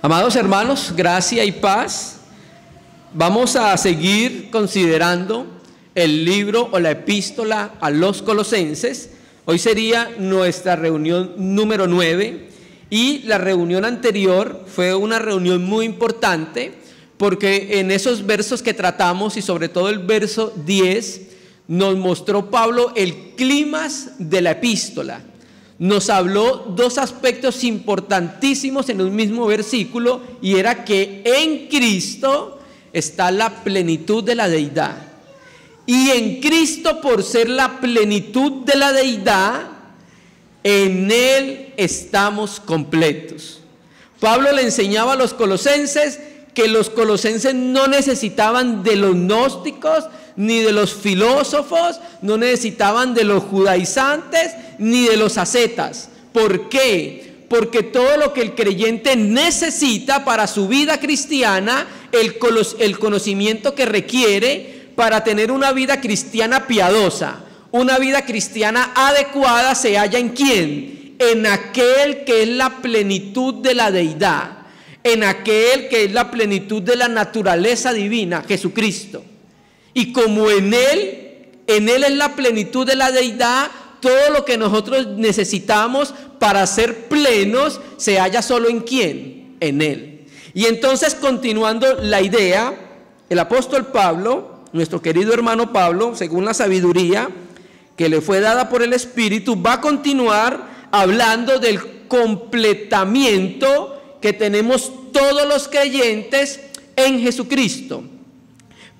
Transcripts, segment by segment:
Amados hermanos, gracia y paz. Vamos a seguir considerando el libro o la epístola a los Colosenses. Hoy sería nuestra reunión número 9 y la reunión anterior fue una reunión muy importante porque en esos versos que tratamos y sobre todo el verso 10 nos mostró Pablo el clímax de la epístola. Nos habló dos aspectos importantísimos en un mismo versículo y era que en Cristo está la plenitud de la deidad. Y en Cristo, por ser la plenitud de la deidad, en Él estamos completos. Pablo le enseñaba a los colosenses que los colosenses no necesitaban de los gnósticos, ni de los filósofos, no necesitaban de los judaizantes, ni de los ascetas. ¿Por qué? Porque todo lo que el creyente necesita para su vida cristiana, el conocimiento que requiere para tener una vida cristiana piadosa, una vida cristiana adecuada, se halla ¿en quién? En aquel que es la plenitud de la deidad, en aquel que es la plenitud de la naturaleza divina, Jesucristo. Y como en Él es la plenitud de la deidad, todo lo que nosotros necesitamos para ser plenos se halla solo ¿en quién? En Él. Y entonces, continuando la idea, el apóstol Pablo, nuestro querido hermano Pablo, según la sabiduría que le fue dada por el Espíritu, va a continuar hablando del completamiento que tenemos todos los creyentes en Jesucristo.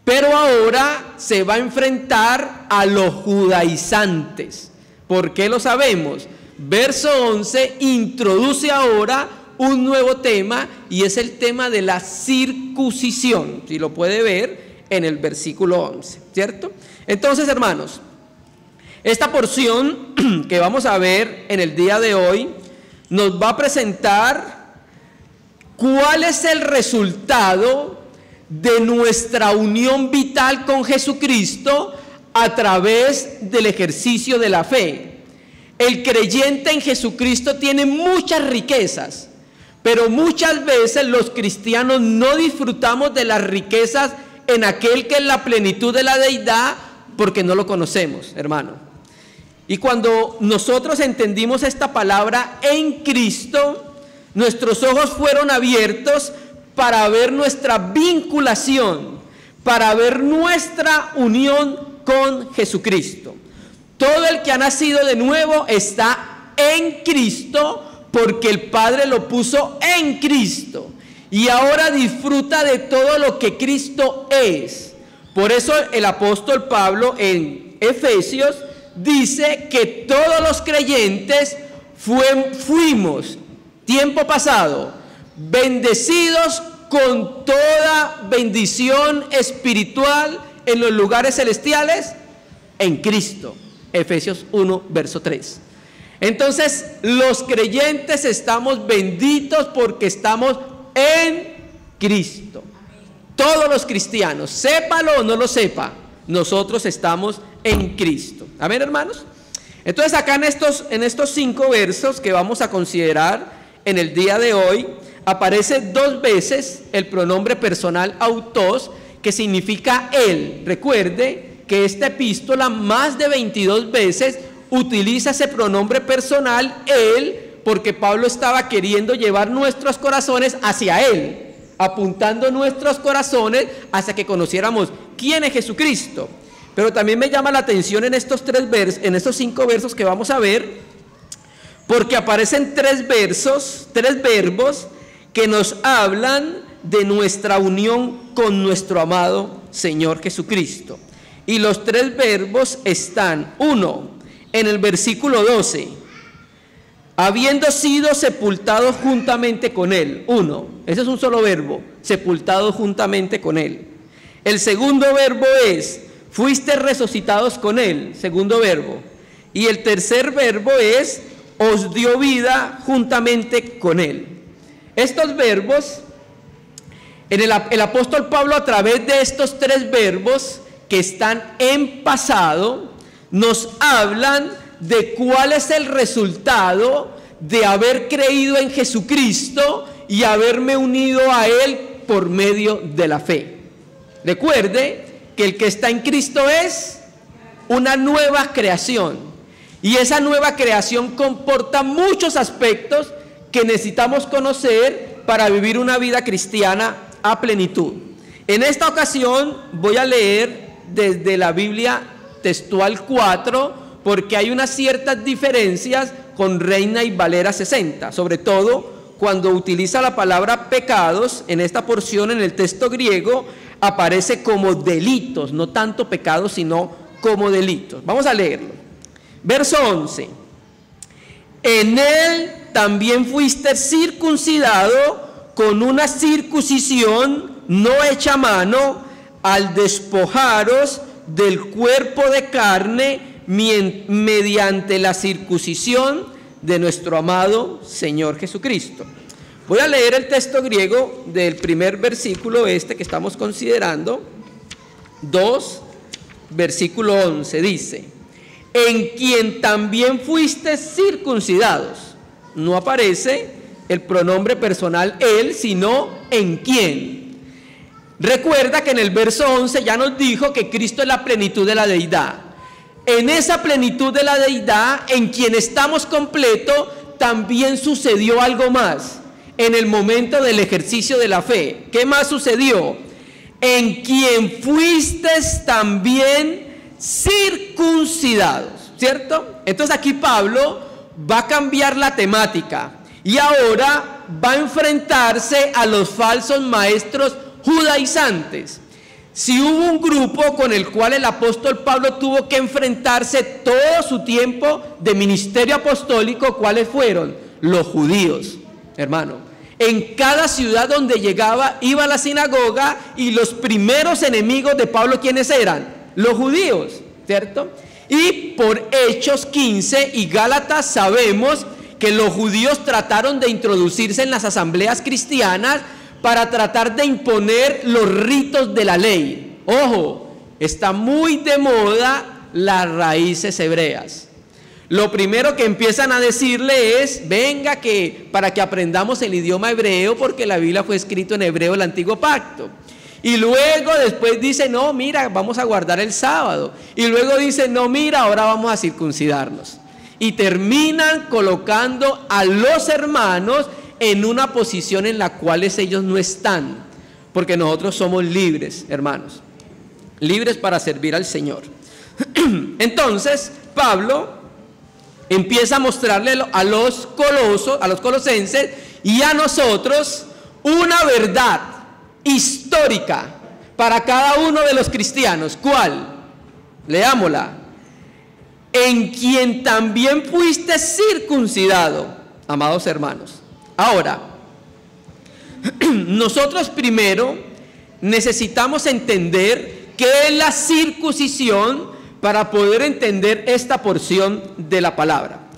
Pero ahora se va a enfrentar a los judaizantes. ¿Por qué lo sabemos? Verso 11 introduce ahora un nuevo tema y es el tema de la circuncisión. Si lo puede ver en el versículo 11, ¿cierto? Entonces, hermanos, esta porción que vamos a ver en el día de hoy nos va a presentar cuál es el resultado de nuestra unión vital con Jesucristo a través del ejercicio de la fe. El creyente en Jesucristo tiene muchas riquezas, pero muchas veces los cristianos no disfrutamos de las riquezas en aquel que es la plenitud de la deidad porque no lo conocemos, hermano. Y cuando nosotros entendimos esta palabra en Cristo, nuestros ojos fueron abiertos para ver nuestra vinculación, para ver nuestra unión con Jesucristo. Todo el que ha nacido de nuevo está en Cristo porque el Padre lo puso en Cristo y ahora disfruta de todo lo que Cristo es. Por eso el apóstol Pablo en Efesios dice que todos los creyentes fuimos, tiempo pasado, bendecidos con toda bendición espiritual en los lugares celestiales en Cristo. Efesios 1, verso 3. Entonces, los creyentes estamos benditos porque estamos en Cristo. Todos los cristianos, sépalo o no lo sepa, nosotros estamos en Cristo. Amén, hermanos. Entonces, acá en estos 5 versos que vamos a considerar en el día de hoy, aparece 2 veces el pronombre personal autos, que significa él. Recuerde que esta epístola más de 22 veces utiliza ese pronombre personal él, porque Pablo estaba queriendo llevar nuestros corazones hacia él, apuntando nuestros corazones hacia que conociéramos quién es Jesucristo. Pero también me llama la atención en estos 5 versos que vamos a ver, porque aparecen 3 verbos que nos hablan de nuestra unión con nuestro amado Señor Jesucristo. Y los 3 verbos están, 1, en el versículo 12, habiendo sido sepultados juntamente con Él. 1, ese es un solo verbo, sepultados juntamente con Él. El segundo verbo es, fuiste resucitados con Él, segundo verbo. Y el tercer verbo es, os dio vida juntamente con Él. Estos verbos, el apóstol Pablo a través de estos 3 verbos que están en pasado, nos hablan de cuál es el resultado de haber creído en Jesucristo y haberme unido a Él por medio de la fe. Recuerde que el que está en Cristo es una nueva creación, y esa nueva creación comporta muchos aspectos que necesitamos conocer para vivir una vida cristiana a plenitud. En esta ocasión voy a leer desde la Biblia Textual 4, porque hay unas ciertas diferencias con Reina y Valera 60, sobre todo cuando utiliza la palabra pecados. En esta porción, en el texto griego, aparece como delitos, no tanto pecados, sino como delitos. Vamos a leerlo. Verso 11. En él también fuiste circuncidado con una circuncisión no hecha a mano, al despojaros del cuerpo de carne mediante la circuncisión de nuestro amado Señor Jesucristo. Voy a leer el texto griego del primer versículo que estamos considerando, 2, versículo 11, dice: en quien también fuiste circuncidados. No aparece el pronombre personal él, sino en quien. Recuerda que en el verso 11 ya nos dijo que Cristo es la plenitud de la deidad. En esa plenitud de la deidad, en quien estamos completos, también sucedió algo más en el momento del ejercicio de la fe. ¿Qué más sucedió? En quien fuiste también circuncidados, ¿cierto? Entonces aquí Pablo va a cambiar la temática y ahora va a enfrentarse a los falsos maestros judaizantes. Si hubo un grupo con el cual el apóstol Pablo tuvo que enfrentarse todo su tiempo de ministerio apostólico, ¿cuáles fueron? Los judíos, hermano. En cada ciudad donde llegaba, iba a la sinagoga, y los primeros enemigos de Pablo, ¿quiénes eran? Los judíos, ¿cierto? Y por Hechos 15 y Gálatas sabemos que los judíos trataron de introducirse en las asambleas cristianas para tratar de imponer los ritos de la ley. Ojo, está muy de moda las raíces hebreas. Lo primero que empiezan a decirle es: venga, que para que aprendamos el idioma hebreo, porque la Biblia fue escrita en hebreo, el antiguo pacto. Y luego después dice: no, mira, vamos a guardar el sábado. Y luego dice: no, mira, ahora vamos a circuncidarnos. Y terminan colocando a los hermanos en una posición en la cual ellos no están, porque nosotros somos libres, hermanos, libres para servir al Señor. Entonces Pablo empieza a mostrarle a los colosenses y a nosotros una verdad histórica para cada uno de los cristianos. ¿Cuál? Leámosla. En quien también fuiste circuncidado, amados hermanos. Ahora, nosotros primero necesitamos entender qué es la circuncisión para poder entender esta porción de la palabra.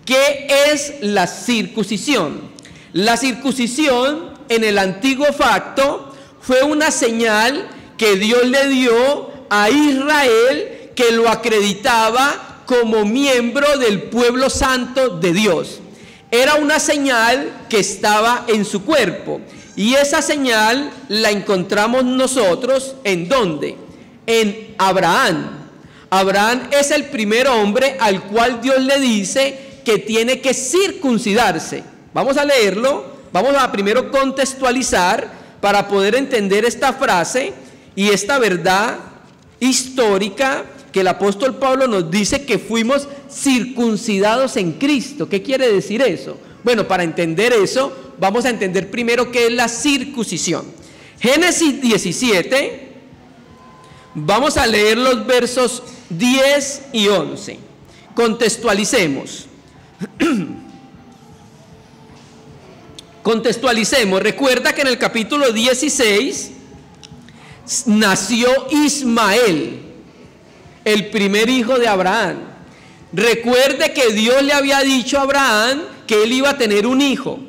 ¿Qué es la circuncisión? La circuncisión en el antiguo pacto fue una señal que Dios le dio a Israel, que lo acreditaba como miembro del pueblo santo de Dios. Era una señal que estaba en su cuerpo, y esa señal la encontramos nosotros ¿en dónde? En Abraham. Abraham es el primer hombre al cual Dios le dice que tiene que circuncidarse. Vamos a leerlo, vamos a primero contextualizar para poder entender esta frase y esta verdad histórica que el apóstol Pablo nos dice que fuimos circuncidados en Cristo. ¿Qué quiere decir eso? Bueno, para entender eso, vamos a entender primero qué es la circuncisión. Génesis 17, vamos a leer los versos 10 y 11. Contextualicemos. Contextualicemos. Recuerda que en el capítulo 16 nació Ismael, el primer hijo de Abraham. Recuerde que Dios le había dicho a Abraham que él iba a tener un hijo,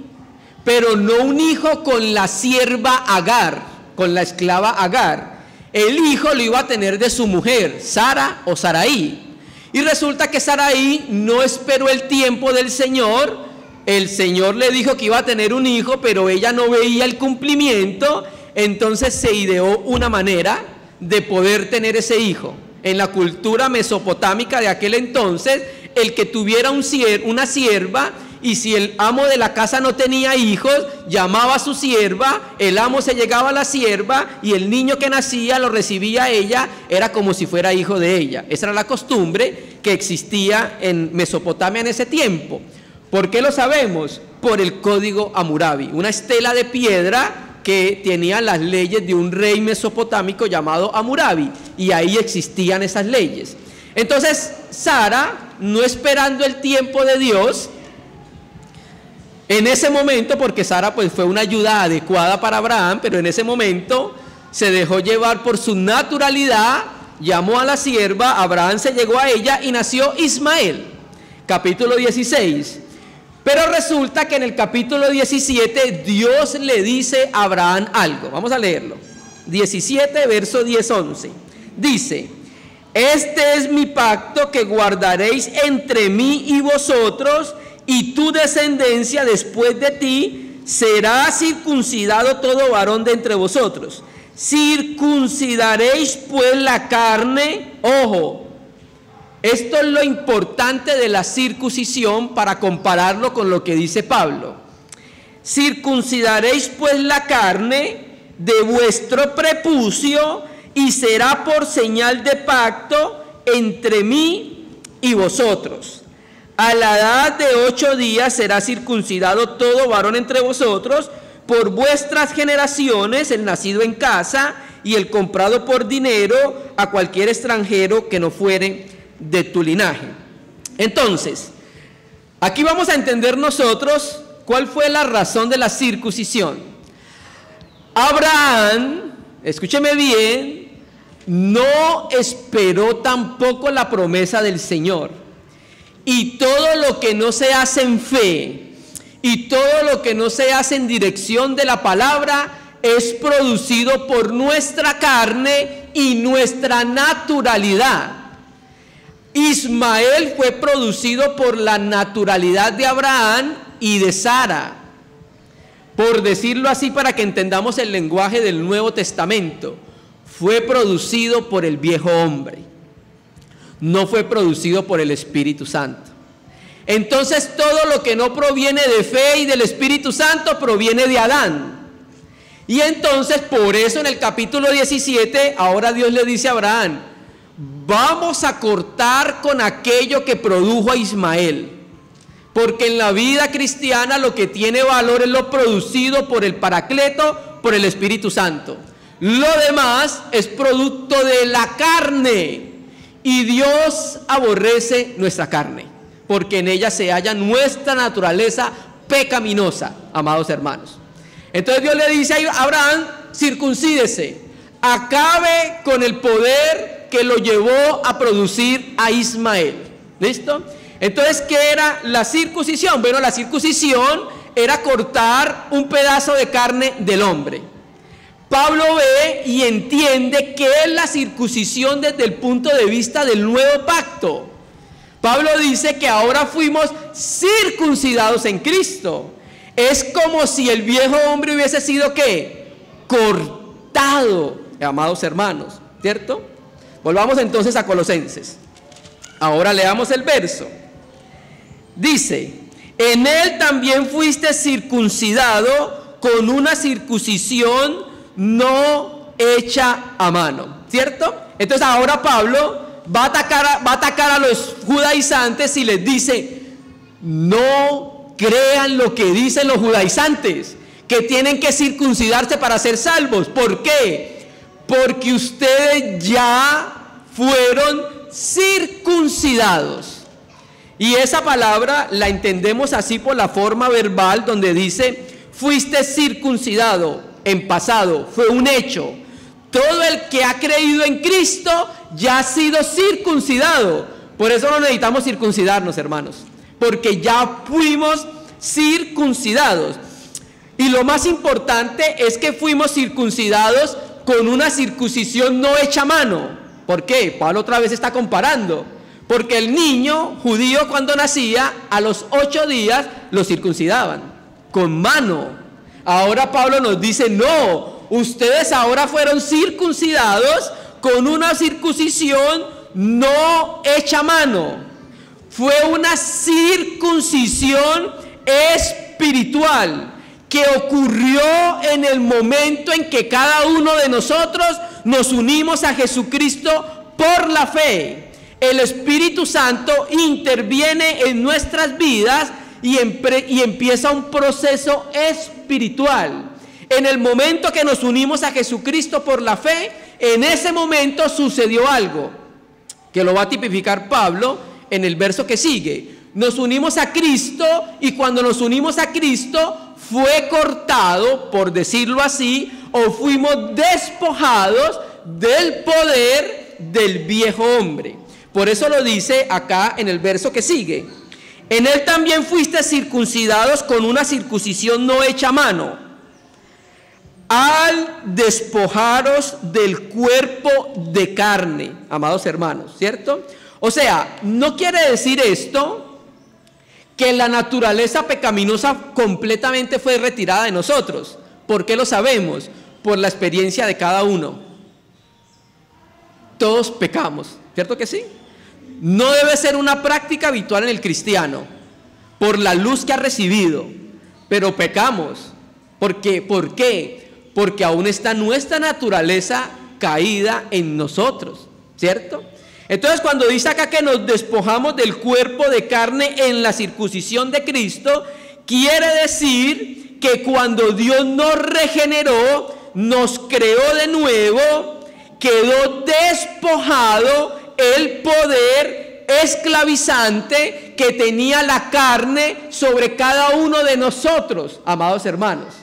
pero no un hijo con la sierva Agar, con la esclava Agar. El hijo lo iba a tener de su mujer, Sara o Saraí. Y resulta que Saraí no esperó el tiempo del Señor el Señor le dijo que iba a tener un hijo, pero ella no veía el cumplimiento, entonces se ideó una manera de poder tener ese hijo. En la cultura mesopotámica de aquel entonces, el que tuviera una sierva, y si el amo de la casa no tenía hijos, llamaba a su sierva, el amo se llegaba a la sierva y el niño que nacía lo recibía ella, era como si fuera hijo de ella. Esa era la costumbre que existía en Mesopotamia en ese tiempo. ¿Por qué lo sabemos? Por el código Hammurabi, una estela de piedra que tenía las leyes de un rey mesopotámico llamado Hammurabi, y ahí existían esas leyes. Entonces Sara, no esperando el tiempo de Dios, en ese momento, porque Sara pues fue una ayuda adecuada para Abraham, pero en ese momento se dejó llevar por su naturalidad, llamó a la sierva, Abraham se llegó a ella y nació Ismael. Capítulo 16. Pero resulta que en el capítulo 17 Dios le dice a Abraham algo. Vamos a leerlo. 17, verso 10-11. Dice: este es mi pacto que guardaréis entre mí y vosotros, y tu descendencia después de ti será circuncidado todo varón de entre vosotros. Circuncidaréis pues la carne. Ojo, esto es lo importante de la circuncisión para compararlo con lo que dice Pablo. Circuncidaréis pues la carne de vuestro prepucio, y será por señal de pacto entre mí y vosotros. A la edad de 8 días será circuncidado todo varón entre vosotros, por vuestras generaciones, el nacido en casa y el comprado por dinero, a cualquier extranjero que no fuere de tu linaje. Entonces, aquí vamos a entender nosotros cuál fue la razón de la circuncisión. Abraham, escúcheme bien, no esperó tampoco la promesa del Señor. Y todo lo que no se hace en fe, y todo lo que no se hace en dirección de la palabra, es producido por nuestra carne y nuestra naturalidad. Ismael fue producido por la naturalidad de Abraham y de Sara, por decirlo así para que entendamos el lenguaje del Nuevo Testamento. Fue producido por el viejo hombre, no fue producido por el Espíritu Santo. Entonces todo lo que no proviene de fe y del Espíritu Santo proviene de Adán. Y entonces por eso en el capítulo 17 ahora Dios le dice a Abraham: vamos a cortar con aquello que produjo a Ismael, porque en la vida cristiana lo que tiene valor es lo producido por el Paracleto, por el Espíritu Santo. Lo demás es producto de la carne. Y Dios aborrece nuestra carne, porque en ella se halla nuestra naturaleza pecaminosa, amados hermanos. Entonces Dios le dice a Abraham: circuncídese, acabe con el poder que lo llevó a producir a Ismael. ¿Listo? Entonces, ¿qué era la circuncisión? Bueno, la circuncisión era cortar un pedazo de carne del hombre. Pablo ve y entiende qué es la circuncisión desde el punto de vista del nuevo pacto. Pablo dice que ahora fuimos circuncidados en Cristo. Es como si el viejo hombre hubiese sido ¿qué? Cortado, amados hermanos, ¿cierto? Volvamos entonces a Colosenses. Ahora leamos el verso. Dice: en él también fuiste circuncidado con una circuncisión no hecha a mano, ¿cierto? Entonces ahora Pablo va a atacar a los judaizantes y les dice: no crean lo que dicen los judaizantes, que tienen que circuncidarse para ser salvos. ¿Por qué? Porque ustedes ya fueron circuncidados. Y esa palabra la entendemos así por la forma verbal, donde dice: fuiste circuncidado. En pasado, fue un hecho. Todo el que ha creído en Cristo ya ha sido circuncidado. Por eso no necesitamos circuncidarnos, hermanos, porque ya fuimos circuncidados. Y lo más importante es que fuimos circuncidados con una circuncisión no hecha a mano. ¿Por qué? Pablo otra vez está comparando. Porque el niño judío cuando nacía, a los 8 días lo circuncidaban con mano. Ahora Pablo nos dice, no, ustedes ahora fueron circuncidados con una circuncisión no hecha a mano. Fue una circuncisión espiritual que ocurrió en el momento en que cada uno de nosotros nos unimos a Jesucristo por la fe. El Espíritu Santo interviene en nuestras vidas y empieza un proceso espiritual. En el momento que nos unimos a Jesucristo por la fe, en ese momento sucedió algo que lo va a tipificar Pablo en el verso que sigue. Nos unimos a Cristo y cuando nos unimos a Cristo fue cortado, por decirlo así, o fuimos despojados del poder del viejo hombre. Por eso lo dice acá en el verso que sigue. En él también fuiste circuncidados con una circuncisión no hecha a mano, al despojaros del cuerpo de carne, amados hermanos, ¿cierto? O sea, no quiere decir esto que la naturaleza pecaminosa completamente fue retirada de nosotros. ¿Por qué lo sabemos? Por la experiencia de cada uno. Todos pecamos, ¿cierto que sí? No debe ser una práctica habitual en el cristiano, por la luz que ha recibido, pero pecamos. ¿Por qué? ¿Por qué? Porque aún está nuestra naturaleza caída en nosotros, ¿cierto? Entonces cuando dice acá que nos despojamos del cuerpo de carne en la circuncisión de Cristo, quiere decir que cuando Dios nos regeneró, nos creó de nuevo, quedó despojado el poder esclavizante que tenía la carne sobre cada uno de nosotros, amados hermanos.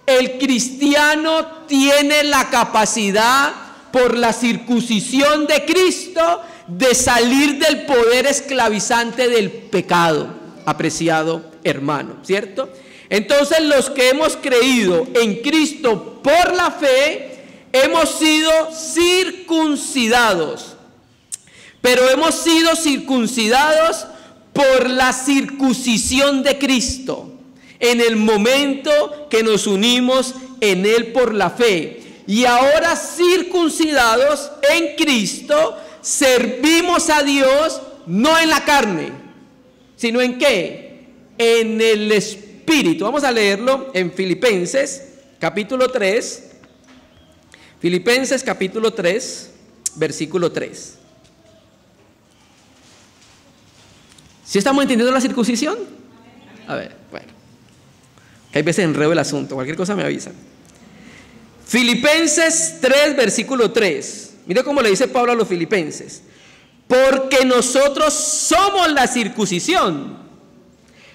El cristiano tiene la capacidad, por la circuncisión de Cristo, de salir del poder esclavizante del pecado, apreciado hermano, ¿cierto? Entonces los que hemos creído en Cristo por la fe, hemos sido circuncidados, pero hemos sido circuncidados por la circuncisión de Cristo, en el momento que nos unimos en Él por la fe. Y ahora circuncidados en Cristo, servimos a Dios no en la carne, sino en ¿qué? En el Espíritu. Vamos a leerlo en Filipenses capítulo 3. Filipenses capítulo 3, versículo 3. ¿Sí estamos entendiendo la circuncisión? A ver, bueno. Hay veces enredo el asunto, cualquier cosa me avisan. Filipenses 3, versículo 3. Mire cómo le dice Pablo a los filipenses. Porque nosotros somos la circuncisión,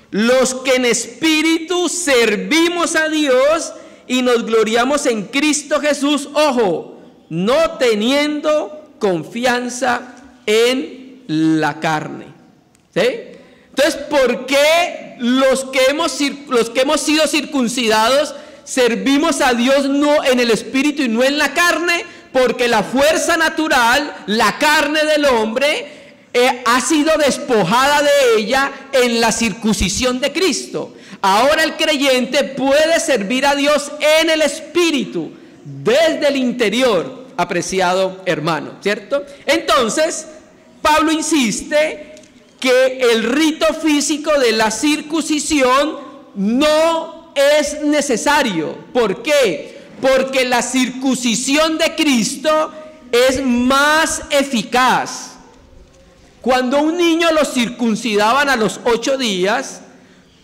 los que en espíritu servimos a Dios y nos gloriamos en Cristo Jesús, ojo, no teniendo confianza en la carne. ¿Sí? Entonces, ¿por qué los que hemos sido circuncidados servimos a Dios no en el espíritu y no en la carne? Porque la fuerza natural, la carne del hombre, ha sido despojada de ella en la circuncisión de Cristo. Ahora el creyente puede servir a Dios en el espíritu, desde el interior, apreciado hermano, ¿cierto? Entonces, Pablo insiste que el rito físico de la circuncisión no es necesario. ¿Por qué? Porque la circuncisión de Cristo es más eficaz. Cuando un niño lo circuncidaban a los 8 días,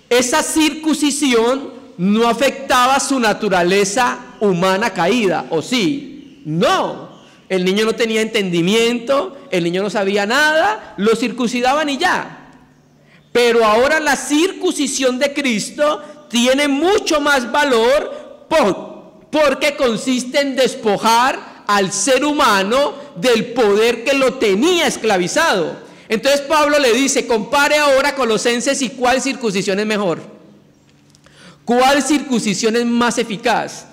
esa circuncisión no afectaba su naturaleza humana caída, ¿o sí? No. El niño no tenía entendimiento, el niño no sabía nada, lo circuncidaban y ya. Pero ahora la circuncisión de Cristo tiene mucho más valor porque consiste en despojar al ser humano del poder que lo tenía esclavizado. Entonces Pablo le dice, compare ahora Colosenses y cuál circuncisión es mejor. ¿Cuál circuncisión es más eficaz?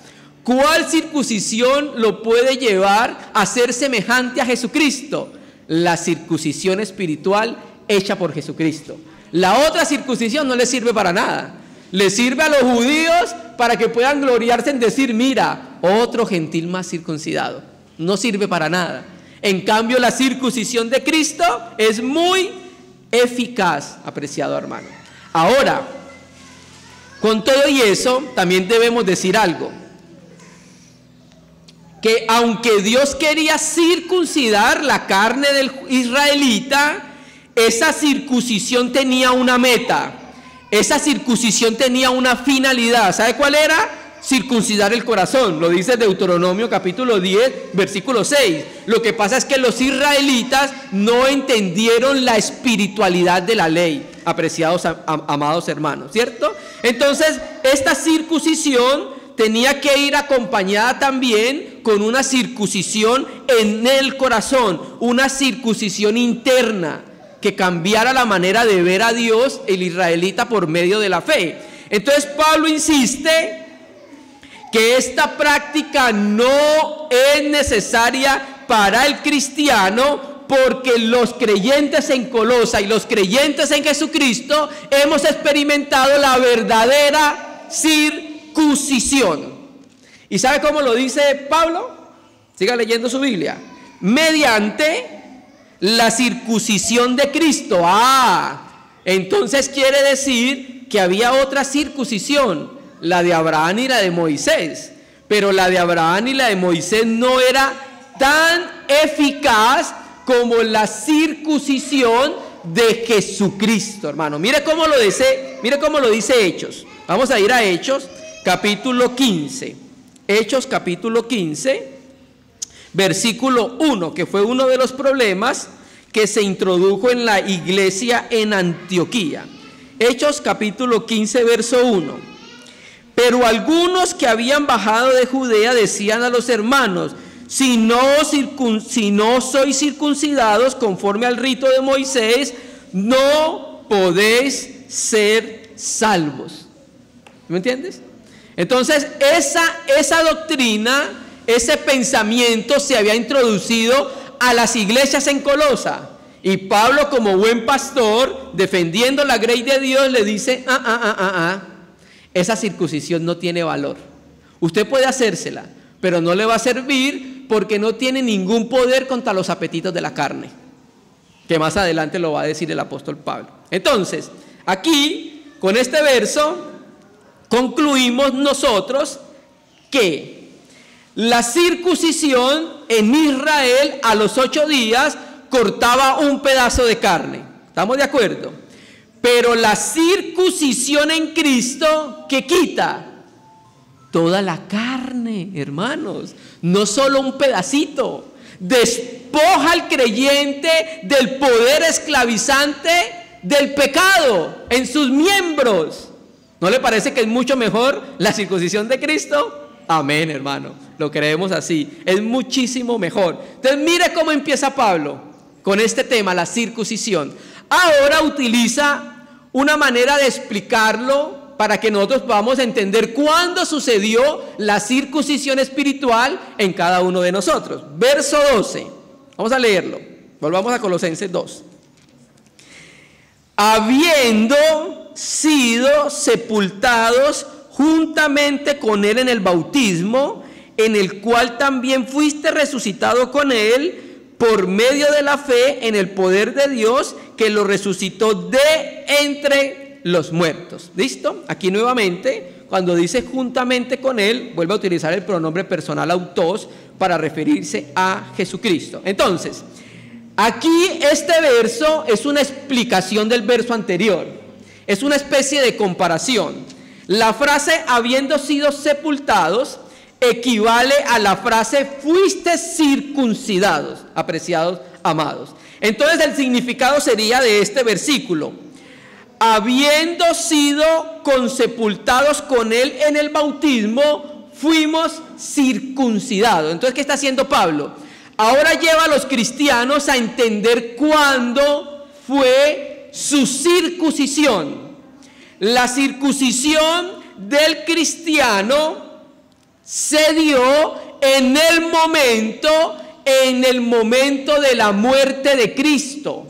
¿Cuál circuncisión lo puede llevar a ser semejante a Jesucristo? la circuncisión espiritual hecha por Jesucristo. La otra circuncisión no les sirve para nada. Les sirve a los judíos para que puedan gloriarse en decir, mira, otro gentil más circuncidado. No sirve para nada. En cambio, la circuncisión de Cristo es muy eficaz, apreciado hermano. Ahora, con todo y eso, también debemos decir algo. Que aunque Dios quería circuncidar la carne del israelita, esa circuncisión tenía una meta. Esa circuncisión tenía una finalidad. ¿Sabe cuál era? Circuncidar el corazón. Lo dice Deuteronomio capítulo 10, versículo 6. Lo que pasa es que los israelitas no entendieron la espiritualidad de la ley, apreciados amados hermanos, ¿cierto? Entonces, esta circuncisión tenía que ir acompañada también con una circuncisión en el corazón, una circuncisión interna que cambiara la manera de ver a Dios, el israelita, por medio de la fe. Entonces Pablo insiste que esta práctica no es necesaria para el cristiano, porque los creyentes en Colosa y los creyentes en Jesucristo hemos experimentado la verdadera circuncisión. ¿Y sabe cómo lo dice Pablo? Siga leyendo su Biblia. Mediante la circuncisión de Cristo. Entonces quiere decir que había otra circuncisión, la de Abraham y la de Moisés. Pero la de Abraham y la de Moisés no era tan eficaz como la circuncisión de Jesucristo, hermano. Mire cómo lo dice Hechos. Vamos a ir a Hechos, capítulo 15. Hechos, capítulo 15, versículo 1, que fue uno de los problemas que se introdujo en la iglesia en Antioquía. Hechos, capítulo 15, verso 1. Pero algunos que habían bajado de Judea decían a los hermanos: si no sois circuncidados conforme al rito de Moisés, no podéis ser salvos. ¿Me entiendes? Entonces esa doctrina, ese pensamiento se había introducido a las iglesias en Colosa. Y Pablo, como buen pastor, defendiendo la grey de Dios, le dice: esa circuncisión no tiene valor. Usted puede hacérsela, pero no le va a servir, porque no tiene ningún poder contra los apetitos de la carne, que más adelante lo va a decir el apóstol Pablo. Entonces, aquí, con este verso, concluimos nosotros que la circuncisión en Israel a los 8 días cortaba un pedazo de carne. ¿Estamos de acuerdo? Pero la circuncisión en Cristo, ¿qué quita? Toda la carne, hermanos, no solo un pedacito. Despoja al creyente del poder esclavizante del pecado en sus miembros. ¿No le parece que es mucho mejor la circuncisión de Cristo? Amén, hermano, lo creemos así, es muchísimo mejor. Entonces mire cómo empieza Pablo con este tema, la circuncisión. Ahora utiliza una manera de explicarlo para que nosotros podamos entender cuándo sucedió la circuncisión espiritual en cada uno de nosotros. Verso 12, vamos a leerlo, volvamos a Colosenses 2. Habiendo sido sepultados juntamente con él en el bautismo, en el cual también fuiste resucitado con él por medio de la fe en el poder de Dios que lo resucitó de entre los muertos. ¿Listo? Aquí nuevamente, cuando dice juntamente con él, vuelve a utilizar el pronombre personal autos para referirse a Jesucristo. Entonces, aquí este verso es una explicación del verso anterior, es una especie de comparación. La frase habiendo sido sepultados equivale a la frase fuiste circuncidados, apreciados amados. Entonces el significado sería de este versículo: habiendo sido consepultados con él en el bautismo, fuimos circuncidados. Entonces, ¿qué está haciendo Pablo? Ahora lleva a los cristianos a entender cuándo fue su circuncisión. La circuncisión del cristiano se dio en el momento en el momento de la muerte de Cristo.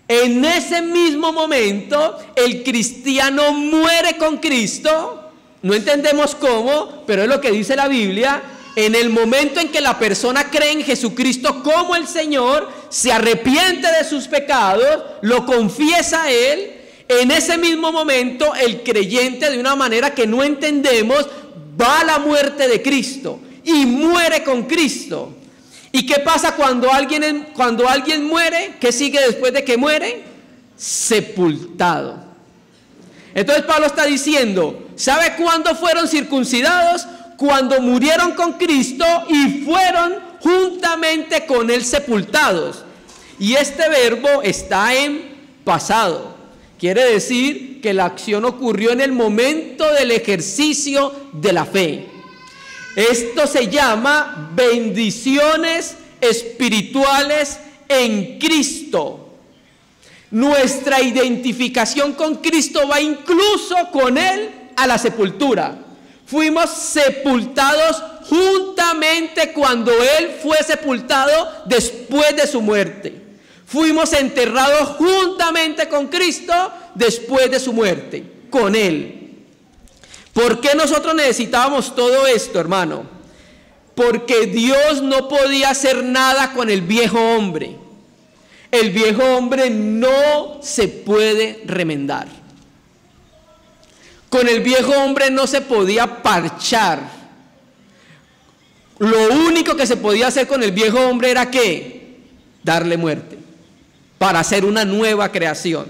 En ese mismo momento, el cristiano muere con Cristo. No entendemos cómo, pero es lo que dice la Biblia. En el momento en que la persona cree en Jesucristo como el Señor, se arrepiente de sus pecados, lo confiesa a Él, en ese mismo momento el creyente, de una manera que no entendemos, va a la muerte de Cristo y muere con Cristo. ¿Y qué pasa cuando alguien muere? ¿Qué sigue después de que muere? Sepultado. Entonces Pablo está diciendo, ¿sabe cuándo fueron circuncidados? Cuando murieron con Cristo y fueron juntamente con Él sepultados. Y este verbo está en pasado. Quiere decir que la acción ocurrió en el momento del ejercicio de la fe. Esto se llama bendiciones espirituales en Cristo. Nuestra identificación con Cristo va incluso con Él a la sepultura. Fuimos sepultados juntamente cuando Él fue sepultado después de su muerte. Fuimos enterrados juntamente con Cristo después de su muerte, con Él. ¿Por qué nosotros necesitábamos todo esto, hermano? Porque Dios no podía hacer nada con el viejo hombre. El viejo hombre no se puede remendar. Con el viejo hombre no se podía parchar. Lo único que se podía hacer con el viejo hombre era ¿qué? Darle muerte, para hacer una nueva creación.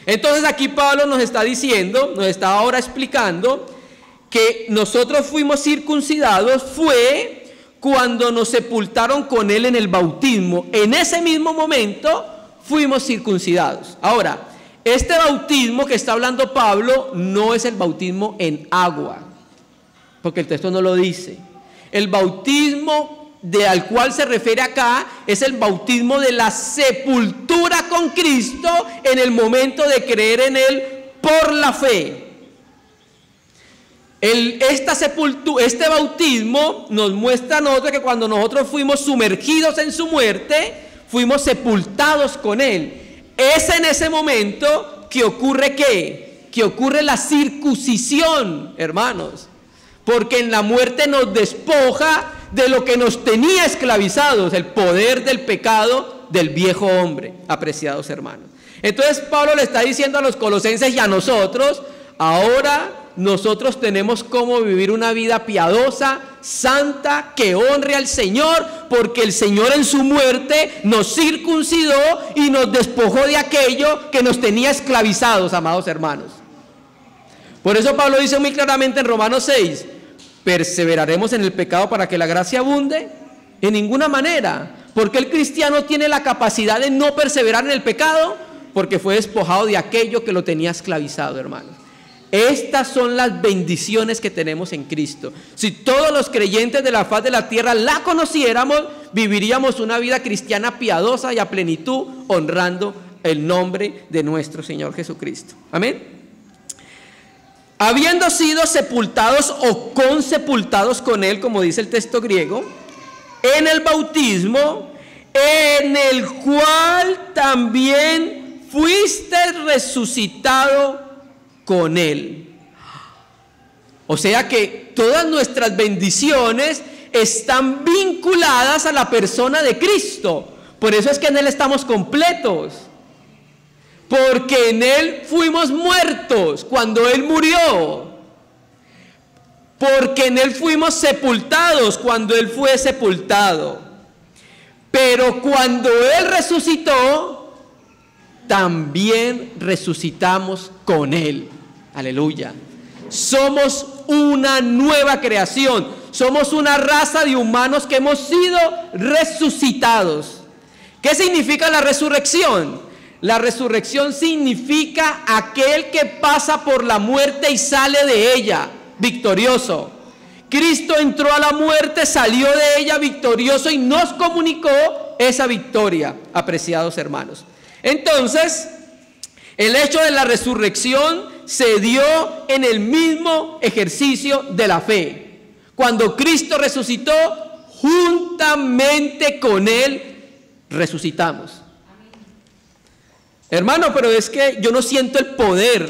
Entonces aquí Pablo nos está diciendo, nos está ahora explicando que nosotros fuimos circuncidados fue cuando nos sepultaron con Él en el bautismo. En ese mismo momento fuimos circuncidados. Ahora, este bautismo que está hablando Pablo no es el bautismo en agua, porque el texto no lo dice. El bautismo al cual se refiere acá es el bautismo de la sepultura con Cristo en el momento de creer en Él por la fe. Este bautismo nos muestra a nosotros que cuando nosotros fuimos sumergidos en su muerte, fuimos sepultados con Él. Es en ese momento que ocurre ¿qué? Que ocurre la circuncisión, hermanos. Porque en la muerte nos despoja de lo que nos tenía esclavizados, el poder del pecado del viejo hombre, apreciados hermanos. Entonces Pablo le está diciendo a los colosenses y a nosotros, ahora nosotros tenemos cómo vivir una vida piadosa, santa, que honre al Señor, porque el Señor en su muerte nos circuncidó y nos despojó de aquello que nos tenía esclavizados, amados hermanos. Por eso Pablo dice muy claramente en Romanos 6, ¿perseveraremos en el pecado para que la gracia abunde? En ninguna manera, porque el cristiano tiene la capacidad de no perseverar en el pecado, porque fue despojado de aquello que lo tenía esclavizado, hermanos. Estas son las bendiciones que tenemos en Cristo. Si todos los creyentes de la faz de la tierra la conociéramos, viviríamos una vida cristiana piadosa y a plenitud, honrando el nombre de nuestro Señor Jesucristo. Amén. Habiendo sido sepultados o consepultados con Él, como dice el texto griego, en el bautismo, en el cual también fuiste resucitado con Él. O sea que todas nuestras bendiciones están vinculadas a la persona de Cristo. Por eso es que en Él estamos completos. Porque en Él fuimos muertos cuando Él murió. Porque en Él fuimos sepultados cuando Él fue sepultado. Pero cuando Él resucitó, también resucitamos con Él. Aleluya. Somos una nueva creación. Somos una raza de humanos que hemos sido resucitados. ¿Qué significa la resurrección? La resurrección significa aquel que pasa por la muerte y sale de ella victorioso. Cristo entró a la muerte, salió de ella victorioso y nos comunicó esa victoria, apreciados hermanos. Entonces, el hecho de la resurrección se dio en el mismo ejercicio de la fe. Cuando Cristo resucitó, juntamente con Él resucitamos. Hermano, pero es que yo no siento el poder.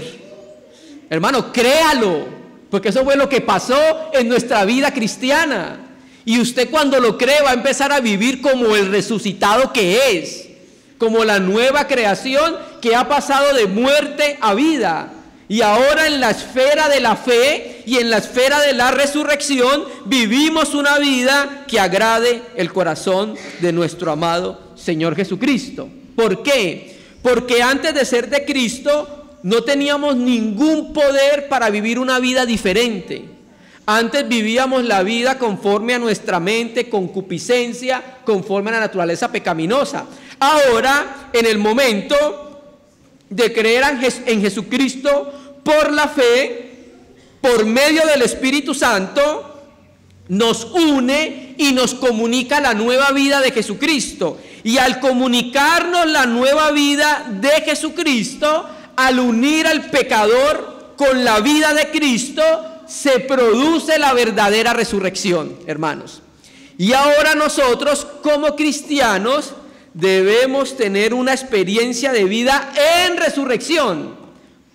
Hermano, créalo, porque eso fue lo que pasó en nuestra vida cristiana. Y usted cuando lo cree va a empezar a vivir como el resucitado que es, como la nueva creación que ha pasado de muerte a vida. Y ahora en la esfera de la fe y en la esfera de la resurrección vivimos una vida que agrade el corazón de nuestro amado Señor Jesucristo. ¿Por qué? Porque antes de ser de Cristo no teníamos ningún poder para vivir una vida diferente. Antes vivíamos la vida conforme a nuestra mente, concupiscencia, conforme a la naturaleza pecaminosa. Ahora, en el momento de creer en Jesucristo por la fe, por medio del Espíritu Santo, nos une y nos comunica la nueva vida de Jesucristo. Y al comunicarnos la nueva vida de Jesucristo, al unir al pecador con la vida de Cristo, se produce la verdadera resurrección, hermanos. Y ahora nosotros como cristianos debemos tener una experiencia de vida en resurrección.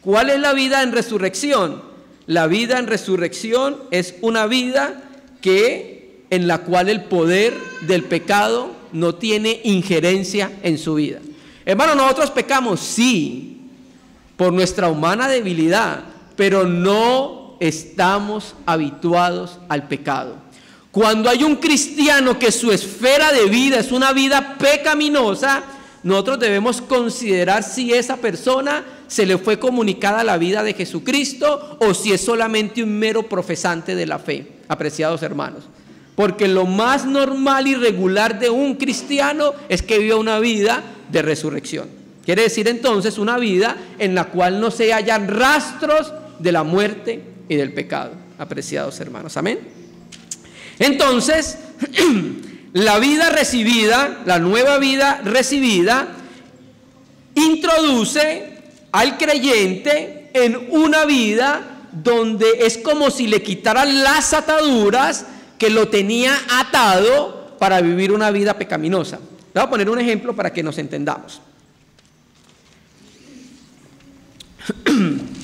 ¿Cuál es la vida en resurrección? La vida en resurrección es una vida en la cual el poder del pecado no tiene injerencia en su vida. Hermano, nosotros pecamos, sí, por nuestra humana debilidad, pero no estamos habituados al pecado. Cuando hay un cristiano que su esfera de vida es una vida pecaminosa, nosotros debemos considerar si esa persona se le fue comunicada la vida de Jesucristo o si es solamente un mero profesante de la fe, apreciados hermanos. Porque lo más normal y regular de un cristiano es que viva una vida de resurrección. Quiere decir entonces una vida en la cual no se hallan rastros de la muerte y del pecado, apreciados hermanos. Amén. Entonces, la vida recibida, la nueva vida recibida, introduce al creyente en una vida donde es como si le quitaran las ataduras que lo tenía atado para vivir una vida pecaminosa. Le voy a poner un ejemplo para que nos entendamos.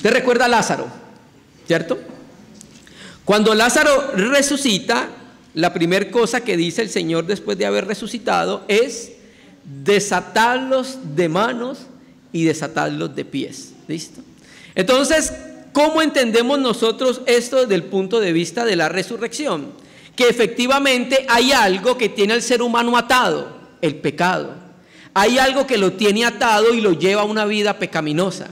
¿Te recuerda a Lázaro? ¿Cierto? Cuando Lázaro resucita, la primera cosa que dice el Señor después de haber resucitado es desatarlos de manos y desatarlos de pies. ¿Listo? Entonces, ¿cómo entendemos nosotros esto desde el punto de vista de la resurrección? Que efectivamente hay algo que tiene al ser humano atado, el pecado. Hay algo que lo tiene atado y lo lleva a una vida pecaminosa.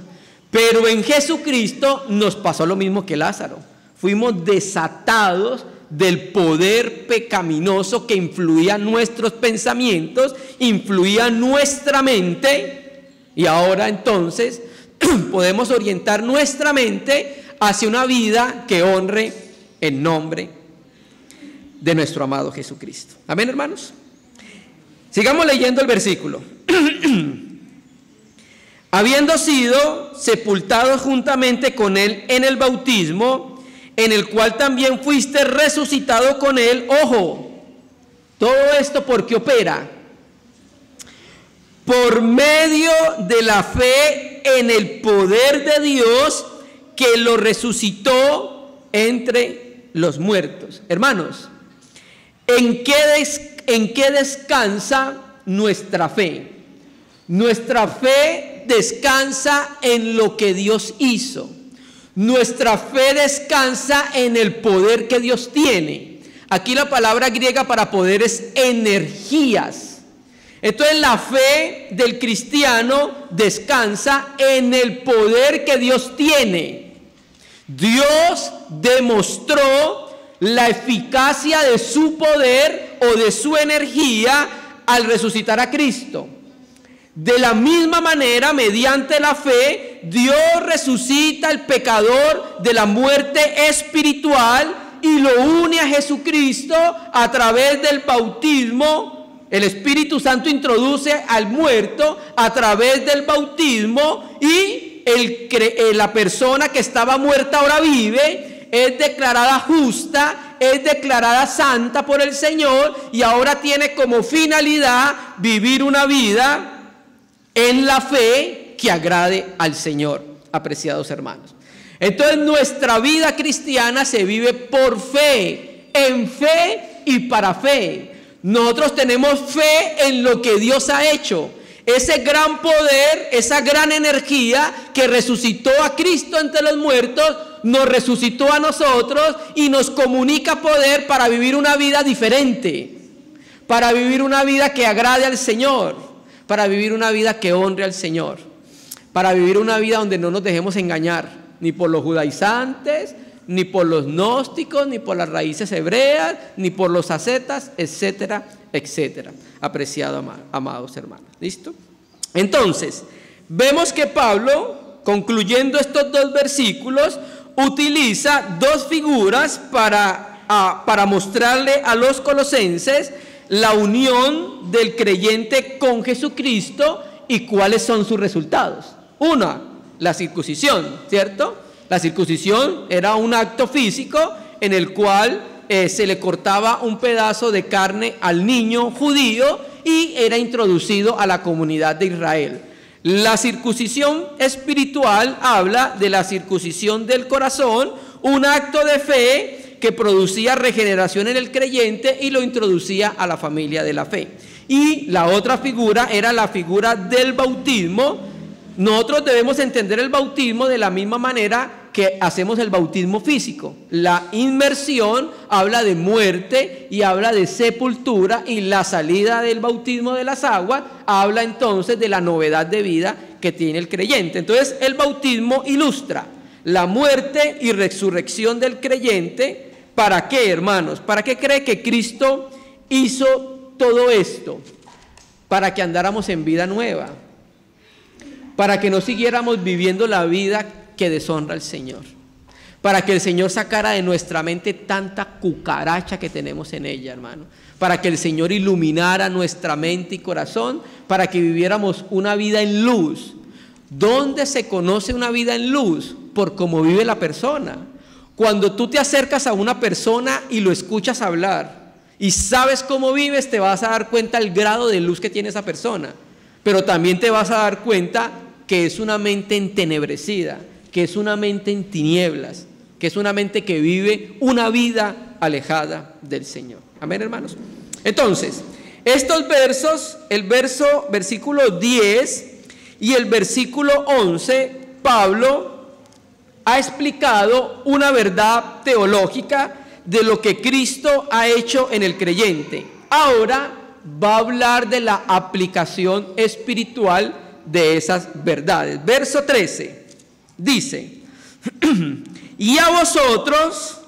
Pero en Jesucristo nos pasó lo mismo que Lázaro. Fuimos desatados del poder pecaminoso que influía en nuestros pensamientos, influía en nuestra mente, y ahora entonces podemos orientar nuestra mente hacia una vida que honre el nombre de nuestro amado Jesucristo. Amén, hermanos. Sigamos leyendo el versículo. Habiendo sido sepultados juntamente con él en el bautismo, en el cual también fuiste resucitado con él. Ojo, todo esto ¿por qué opera? Por medio de la fe en el poder de Dios que lo resucitó entre los muertos. Hermanos, ¿en qué descansa nuestra fe? Nuestra fe descansa en lo que Dios hizo. Nuestra fe descansa en el poder que Dios tiene. Aquí la palabra griega para poder es energías. Entonces la fe del cristiano descansa en el poder que Dios tiene. Dios demostró la eficacia de su poder o de su energía al resucitar a Cristo. De la misma manera, mediante la fe, Dios resucita al pecador de la muerte espiritual y lo une a Jesucristo a través del bautismo. El Espíritu Santo introduce al muerto a través del bautismo y la persona que estaba muerta ahora vive, es declarada justa es declarada santa por el Señor y ahora tiene como finalidad vivir una vida en la fe que agrade al Señor, apreciados hermanos. Entonces nuestra vida cristiana se vive por fe, en fe y para fe. Nosotros tenemos fe en lo que Dios ha hecho. Ese gran poder, esa gran energía que resucitó a Cristo entre los muertos, nos resucitó a nosotros y nos comunica poder para vivir una vida diferente, para vivir una vida que agrade al Señor, para vivir una vida que honre al Señor, para vivir una vida donde no nos dejemos engañar, ni por los judaizantes, ni por los gnósticos, ni por las raíces hebreas, ni por los ascetas, etcétera, etcétera. Apreciado, amados hermanos. ¿Listo? Entonces, vemos que Pablo, concluyendo estos dos versículos, utiliza dos figuras para mostrarle a los colosenses la unión del creyente con Jesucristo y cuáles son sus resultados. Una, la circuncisión, ¿cierto? La circuncisión era un acto físico en el cual se le cortaba un pedazo de carne al niño judío y era introducido a la comunidad de Israel. La circuncisión espiritual habla de la circuncisión del corazón, un acto de fe que producía regeneración en el creyente y lo introducía a la familia de la fe. Y la otra figura era la figura del bautismo. Nosotros debemos entender el bautismo de la misma manera que hacemos el bautismo físico. La inmersión habla de muerte y habla de sepultura, y la salida del bautismo de las aguas habla entonces de la novedad de vida que tiene el creyente. Entonces el bautismo ilustra la muerte y resurrección del creyente. ¿Para qué, hermanos? ¿Para qué cree que Cristo hizo todo esto? Para que andáramos en vida nueva, para que no siguiéramos viviendo la vida que deshonra al Señor, para que el Señor sacara de nuestra mente tanta cucaracha que tenemos en ella, hermano, para que el Señor iluminara nuestra mente y corazón, para que viviéramos una vida en luz. ¿Dónde se conoce una vida en luz? Por cómo vive la persona. Cuando tú te acercas a una persona y lo escuchas hablar y sabes cómo vives, te vas a dar cuenta del grado de luz que tiene esa persona, pero también te vas a dar cuenta que es una mente entenebrecida, que es una mente en tinieblas, que es una mente que vive una vida alejada del Señor. Amén, hermanos. Entonces, estos versos, versículo 10 y el versículo 11, Pablo ha explicado una verdad teológica de lo que Cristo ha hecho en el creyente. Ahora va a hablar de la aplicación espiritual de esas verdades. Verso 13 dice: y a vosotros,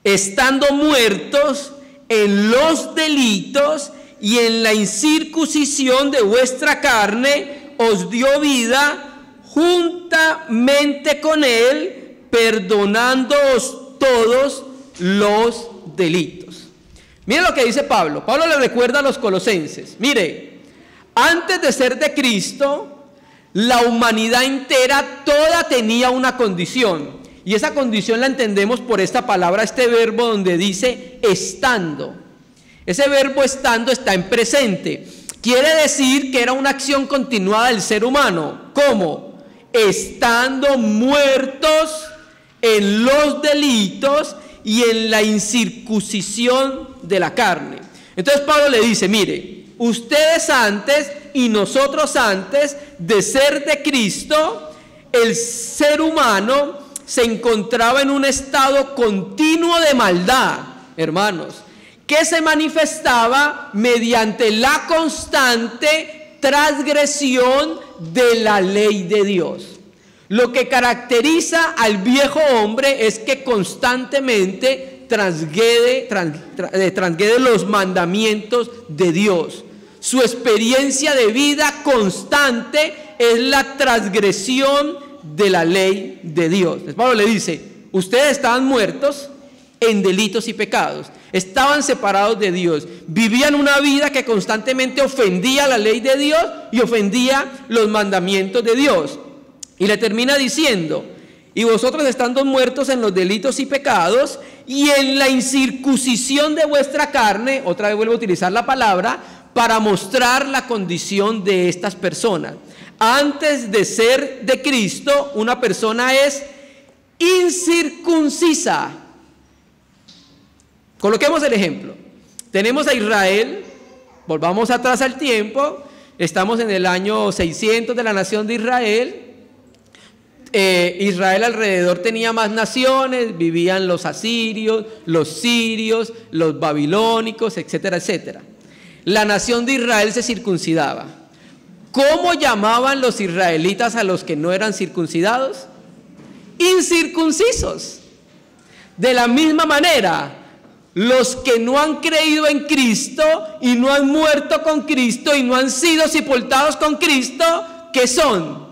estando muertos en los delitos y en la incircuncisión de vuestra carne, os dio vida juntamente con él, perdonándoos todos los delitos. Miren lo que dice Pablo. Pablo le recuerda a los colosenses: mire, antes de ser de Cristo, la humanidad entera toda tenía una condición, y esa condición la entendemos por esta palabra, este verbo donde dice estando. Ese verbo estando está en presente, quiere decir que era una acción continuada del ser humano. ¿Cómo? Estando muertos en los delitos y en la incircuncisión de la carne. Entonces Pablo le dice: mire, ustedes antes y nosotros antes de ser de Cristo, el ser humano se encontraba en un estado continuo de maldad, hermanos, que se manifestaba mediante la constante transgresión de la ley de Dios. Lo que caracteriza al viejo hombre es que constantemente transgrede los mandamientos de Dios. Su experiencia de vida constante es la transgresión de la ley de Dios. Entonces Pablo le dice: ustedes estaban muertos en delitos y pecados, estaban separados de Dios, vivían una vida que constantemente ofendía la ley de Dios y ofendía los mandamientos de Dios. Y le termina diciendo: y vosotros estando muertos en los delitos y pecados, y en la incircuncisión de vuestra carne, otra vez vuelvo a utilizar la palabra, para mostrar la condición de estas personas. Antes de ser de Cristo, una persona es incircuncisa. Coloquemos el ejemplo. Tenemos a Israel, volvamos atrás al tiempo, estamos en el año 600 de la nación de Israel. Israel alrededor tenía más naciones, vivían los asirios, los sirios, los babilónicos, etcétera, etcétera. La nación de Israel se circuncidaba. ¿Cómo llamaban los israelitas a los que no eran circuncidados? Incircuncisos. De la misma manera, los que no han creído en Cristo y no han muerto con Cristo y no han sido sepultados con Cristo, ¿qué son?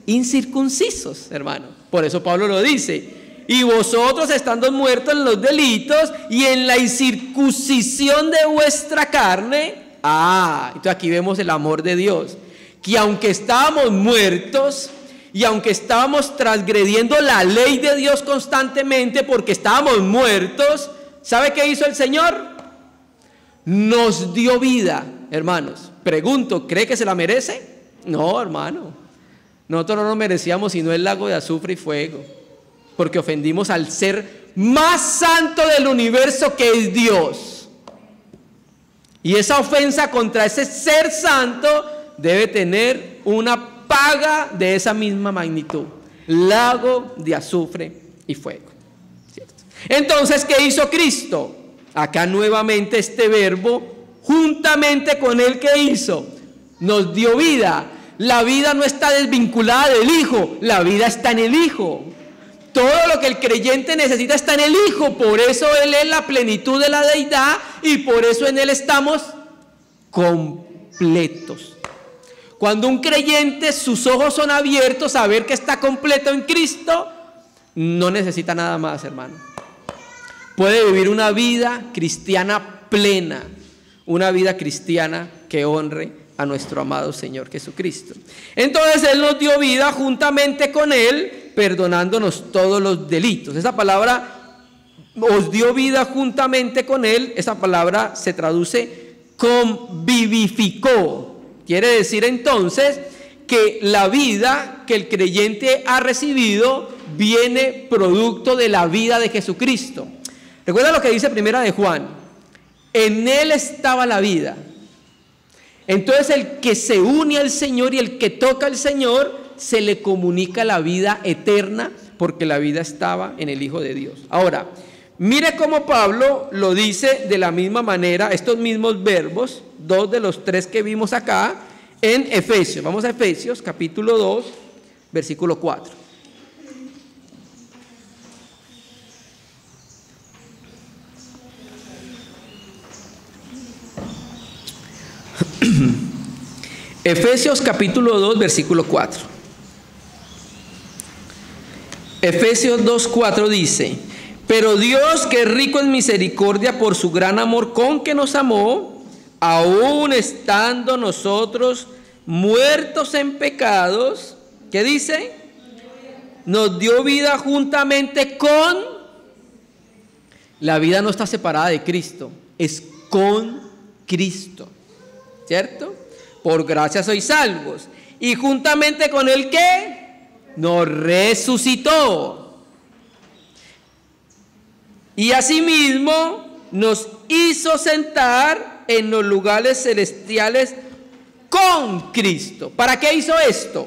Incircuncisos, hermano. Por eso Pablo lo dice: y vosotros estando muertos en los delitos y en la incircuncisión de vuestra carne. Entonces aquí vemos el amor de Dios, que aunque estábamos muertos y aunque estábamos transgrediendo la ley de Dios constantemente porque estábamos muertos, ¿sabe qué hizo el Señor? Nos dio vida, hermanos. Pregunto, ¿cree que se la merece? No, hermano. Nosotros no nos merecíamos sino el lago de azufre y fuego, porque ofendimos al ser más santo del universo, que es Dios. Y esa ofensa contra ese ser santo debe tener una paga de esa misma magnitud: lago de azufre y fuego. ¿Cierto? Entonces, ¿qué hizo Cristo? Acá nuevamente este verbo, juntamente con Él, ¿qué hizo? Nos dio vida. La vida no está desvinculada del Hijo, la vida está en el Hijo. Todo lo que el creyente necesita está en el Hijo. Por eso Él es la plenitud de la deidad y por eso en Él estamos completos. Cuando un creyente, sus ojos son abiertos a ver que está completo en Cristo, no necesita nada más, hermano. Puede vivir una vida cristiana plena, una vida cristiana que honre a nuestro amado Señor Jesucristo. Entonces Él nos dio vida juntamente con Él, perdonándonos todos los delitos. Esa palabra, os dio vida juntamente con Él, esa palabra se traduce convivificó. Quiere decir entonces que la vida que el creyente ha recibido viene producto de la vida de Jesucristo. Recuerda lo que dice Primera de Juan: en Él estaba la vida. Entonces el que se une al Señor y el que toca al Señor, se le comunica la vida eterna, porque la vida estaba en el Hijo de Dios. Ahora, mire cómo Pablo lo dice de la misma manera, estos mismos verbos, 2 de los 3 que vimos acá, en Efesios. Vamos a Efesios, capítulo 2, versículo 4. Efesios capítulo 2, versículo 4. Efesios 2:4 dice: pero Dios, que es rico en misericordia por su gran amor con que nos amó, aún estando nosotros muertos en pecados, ¿qué dice? Nos dio vida juntamente con. La vida no está separada de Cristo, es con Cristo, ¿cierto? Por gracia sois salvos. Y juntamente con Él, ¿qué? Nos resucitó. Y asimismo nos hizo sentar en los lugares celestiales con Cristo. ¿Para qué hizo esto?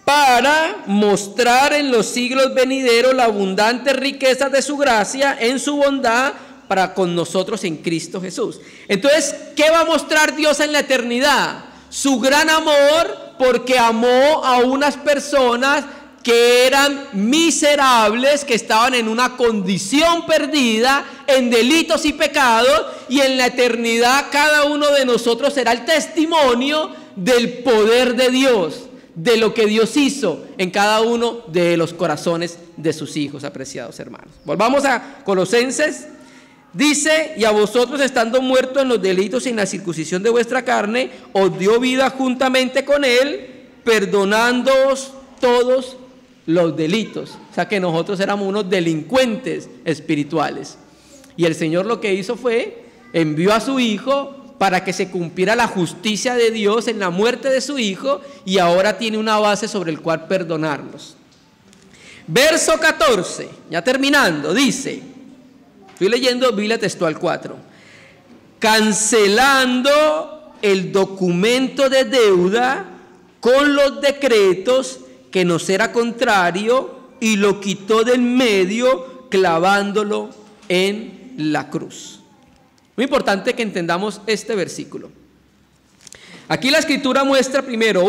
Para mostrar en los siglos venideros la abundante riqueza de su gracia en su bondad para con nosotros en Cristo Jesús. Entonces, ¿qué va a mostrar Dios en la eternidad? Su gran amor, porque amó a unas personas que eran miserables, que estaban en una condición perdida, en delitos y pecados, y en la eternidad cada uno de nosotros será el testimonio del poder de Dios, de lo que Dios hizo en cada uno de los corazones de sus hijos, apreciados hermanos. Volvamos a Colosenses. Dice: y a vosotros, estando muertos en los delitos y en la circuncisión de vuestra carne, os dio vida juntamente con Él, perdonándoos todos los delitos. O sea que nosotros éramos unos delincuentes espirituales. Y el Señor lo que hizo fue, envió a su Hijo para que se cumpliera la justicia de Dios en la muerte de su Hijo, y ahora tiene una base sobre el cual perdonarnos. Verso 14, ya terminando, dice, estoy leyendo Biblia Textual 4, cancelando el documento de deuda con los decretos que nos era contrario, y lo quitó del medio clavándolo en la cruz. Muy importante que entendamos este versículo. Aquí la Escritura muestra primero,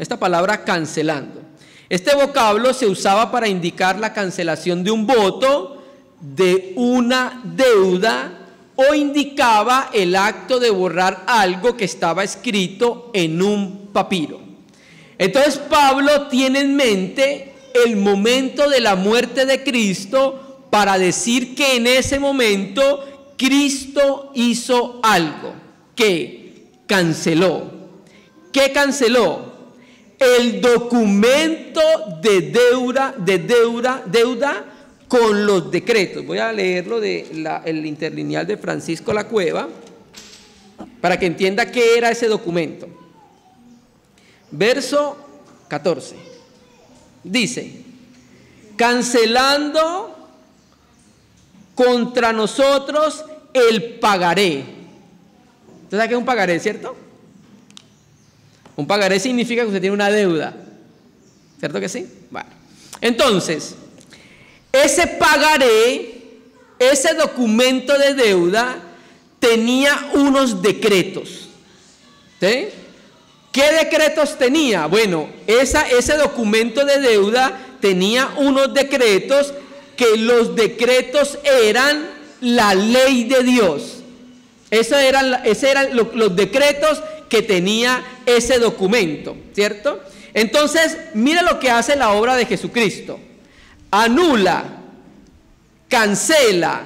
esta palabra cancelando. Este vocablo se usaba para indicar la cancelación de un voto, de una deuda, o indicaba el acto de borrar algo que estaba escrito en un papiro. Entonces Pablo tiene en mente el momento de la muerte de Cristo para decir que en ese momento Cristo hizo algo, que canceló. ¿Qué canceló? El documento de deuda con los decretos. Voy a leerlo el interlineal de Francisco La Cueva para que entienda qué era ese documento. Verso 14. Dice, cancelando contra nosotros el pagaré. ¿Usted sabe qué es un pagaré, cierto? Un pagaré significa que usted tiene una deuda, ¿cierto que sí? Bueno, entonces, ese pagaré, ese documento de deuda, tenía unos decretos, ¿sí? ¿Qué decretos tenía? Bueno, ese documento de deuda tenía unos decretos, que los decretos eran la ley de Dios. Esos eran los decretos que tenía ese documento, ¿cierto? Entonces, mira lo que hace la obra de Jesucristo. Anula, cancela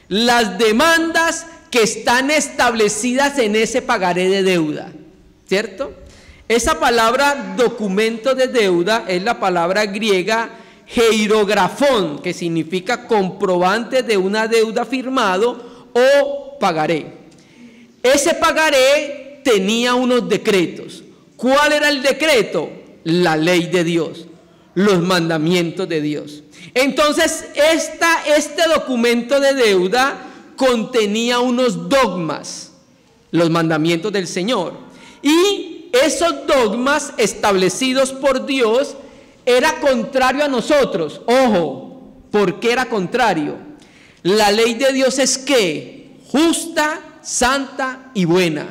las demandas que están establecidas en ese pagaré de deuda, ¿cierto? Esa palabra documento de deuda es la palabra griega heirografón, que significa comprobante de una deuda firmado o pagaré. Ese pagaré tenía unos decretos. ¿Cuál era el decreto? La ley de Dios, los mandamientos de Dios. Entonces, este documento de deuda contenía unos dogmas, los mandamientos del Señor. Y esos dogmas establecidos por Dios era contrario a nosotros. Ojo, ¿por qué era contrario? La ley de Dios es ¿qué? Justa, santa y buena.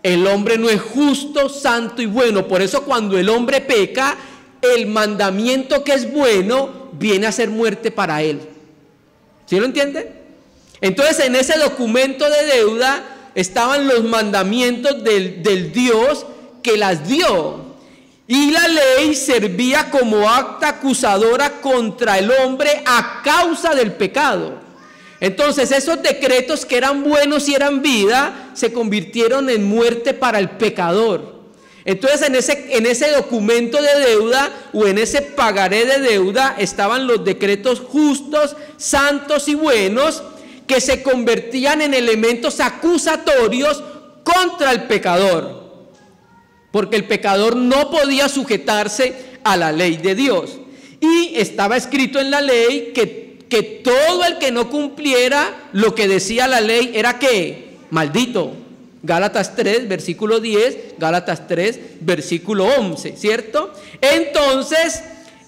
El hombre no es justo, santo y bueno. Por eso cuando el hombre peca, el mandamiento que es bueno viene a ser muerte para él. ¿Sí lo entienden? Entonces en ese documento de deuda estaban los mandamientos del Dios que las dio. Y la ley servía como acta acusadora contra el hombre a causa del pecado. Entonces esos decretos que eran buenos y eran vida, se convirtieron en muerte para el pecador. Entonces en ese documento de deuda o en ese pagaré de deuda estaban los decretos justos, santos y buenos, que se convertían en elementos acusatorios contra el pecador. Porque el pecador no podía sujetarse a la ley de Dios. Y estaba escrito en la ley que todo el que no cumpliera lo que decía la ley era ¿qué? Maldito. Gálatas 3, versículo 10, Gálatas 3, versículo 11, ¿cierto? Entonces,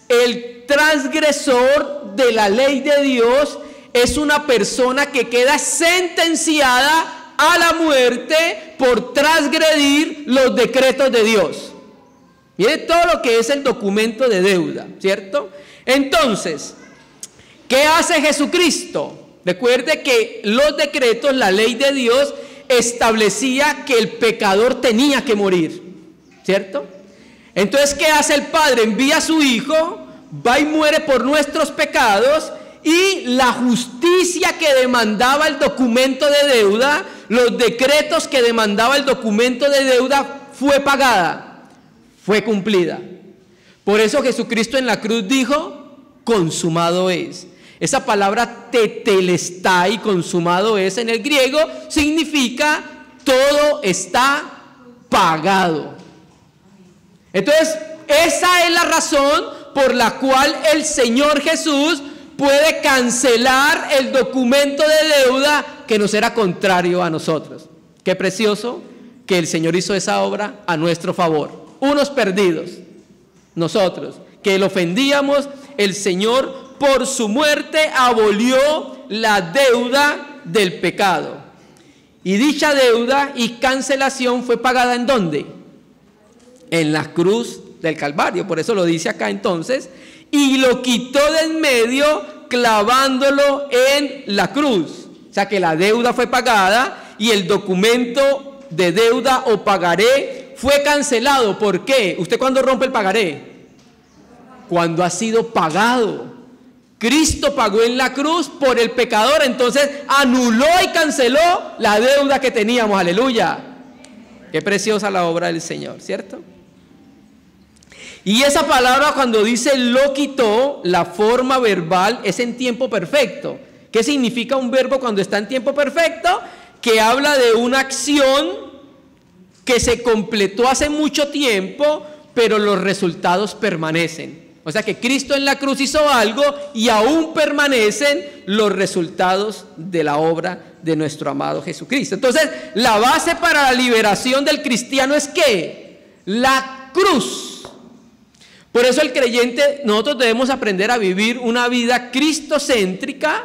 el transgresor de la ley de Dios es una persona que queda sentenciada a la muerte por transgredir los decretos de Dios. Mire todo lo que es el documento de deuda, ¿cierto? Entonces, ¿qué hace Jesucristo? Recuerde que los decretos, la ley de Dios, establecía que el pecador tenía que morir, ¿cierto? Entonces, ¿qué hace el Padre? Envía a su Hijo, va y muere por nuestros pecados, y la justicia que demandaba el documento de deuda, los decretos que demandaba el documento de deuda, fue pagada, fue cumplida. Por eso Jesucristo en la cruz dijo, consumado es. Esa palabra tetelestai, consumado es, en el griego significa todo está pagado. Entonces, esa es la razón por la cual el Señor Jesús puede cancelar el documento de deuda que nos era contrario a nosotros. Qué precioso que el Señor hizo esa obra a nuestro favor. Unos perdidos, nosotros, que lo ofendíamos, el Señor por su muerte abolió la deuda del pecado. Y dicha deuda y cancelación fue pagada ¿en dónde? En la cruz del Calvario. Por eso lo dice acá entonces. Y lo quitó de en medio clavándolo en la cruz. O sea que la deuda fue pagada y el documento de deuda o pagaré fue cancelado. ¿Por qué? ¿Usted cuándo rompe el pagaré? Cuando ha sido pagado. Cristo pagó en la cruz por el pecador, entonces anuló y canceló la deuda que teníamos. Aleluya. Qué preciosa la obra del Señor, ¿cierto? Y esa palabra cuando dice lo quitó, la forma verbal es en tiempo perfecto. ¿Qué significa un verbo cuando está en tiempo perfecto? Que habla de una acción que se completó hace mucho tiempo, pero los resultados permanecen. O sea que Cristo en la cruz hizo algo y aún permanecen los resultados de la obra de nuestro amado Jesucristo. Entonces, la base para la liberación del cristiano es ¿qué? La cruz. Por eso el creyente, nosotros debemos aprender a vivir una vida cristocéntrica,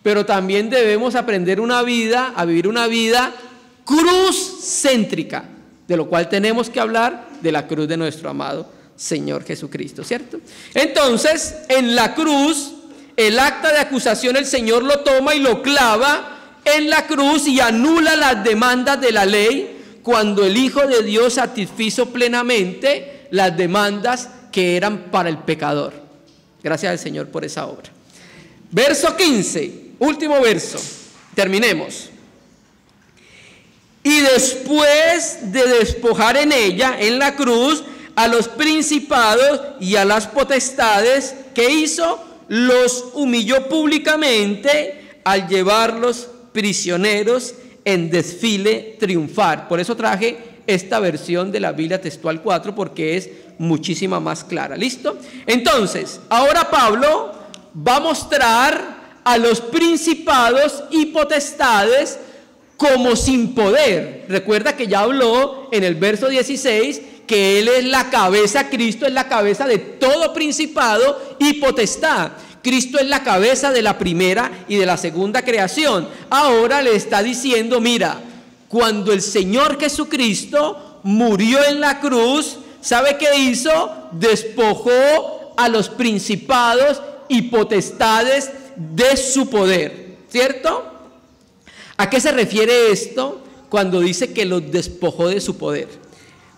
pero también debemos aprender a vivir una vida cruzcéntrica, de lo cual tenemos que hablar de la cruz de nuestro amado Señor Jesucristo, ¿cierto? Entonces, en la cruz, el acta de acusación el Señor lo toma y lo clava en la cruz y anula las demandas de la ley cuando el Hijo de Dios satisfizo plenamente las demandas que eran para el pecador. Gracias al Señor por esa obra. Verso 15, último verso, terminemos. Y después de despojar en ella, en la cruz, a los principados y a las potestades, ¿qué hizo? Los humilló públicamente al llevarlos prisioneros en desfile triunfal. Por eso traje esta versión de la Biblia Textual 4, porque es muchísima más clara. ¿Listo? Entonces, ahora Pablo va a mostrar a los principados y potestades como sin poder. Recuerda que ya habló en el verso 16 que Él es la cabeza, Cristo es la cabeza de todo principado y potestad. Cristo es la cabeza de la primera y de la segunda creación. Ahora le está diciendo, mira, cuando el Señor Jesucristo murió en la cruz, ¿sabe qué hizo? Despojó a los principados y potestades de su poder, ¿cierto? ¿A qué se refiere esto cuando dice que los despojó de su poder?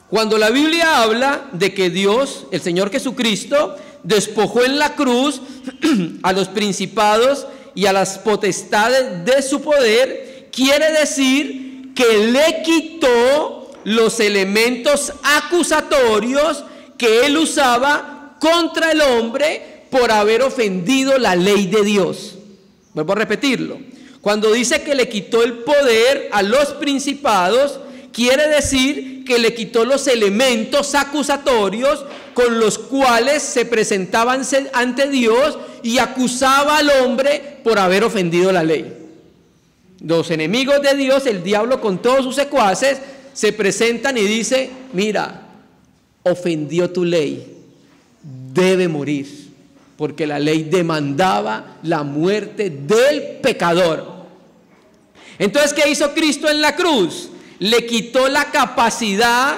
Cuando la Biblia habla de que Dios, el Señor Jesucristo, despojó en la cruz a los principados y a las potestades de su poder, quiere decir que le quitó los elementos acusatorios que él usaba contra el hombre por haber ofendido la ley de Dios. Vuelvo a repetirlo. Cuando dice que le quitó el poder a los principados, quiere decir que le quitó los elementos acusatorios con los cuales se presentaban ante Dios y acusaba al hombre por haber ofendido la ley. Los enemigos de Dios, el diablo con todos sus secuaces, se presentan y dice, mira, ofendió tu ley, debe morir, porque la ley demandaba la muerte del pecador. Entonces, ¿qué hizo Cristo en la cruz? Le quitó la capacidad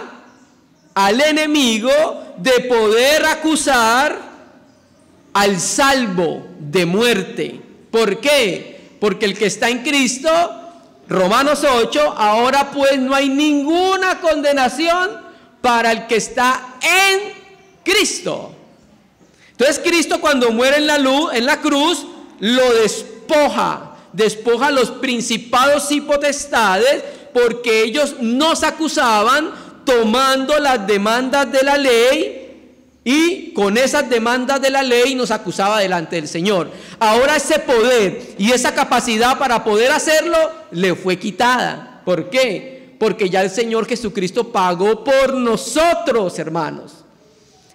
al enemigo de poder acusar al salvo de muerte. ¿Por qué? Porque el que está en Cristo, Romanos 8, ahora pues no hay ninguna condenación para el que está en Cristo. Entonces Cristo cuando muere en la cruz, lo despoja a los principados y potestades, porque ellos nos acusaban tomando las demandas de la ley y con esas demandas de la ley nos acusaba delante del Señor. Ahora ese poder y esa capacidad para poder hacerlo le fue quitada. ¿Por qué? Porque ya el Señor Jesucristo pagó por nosotros, hermanos.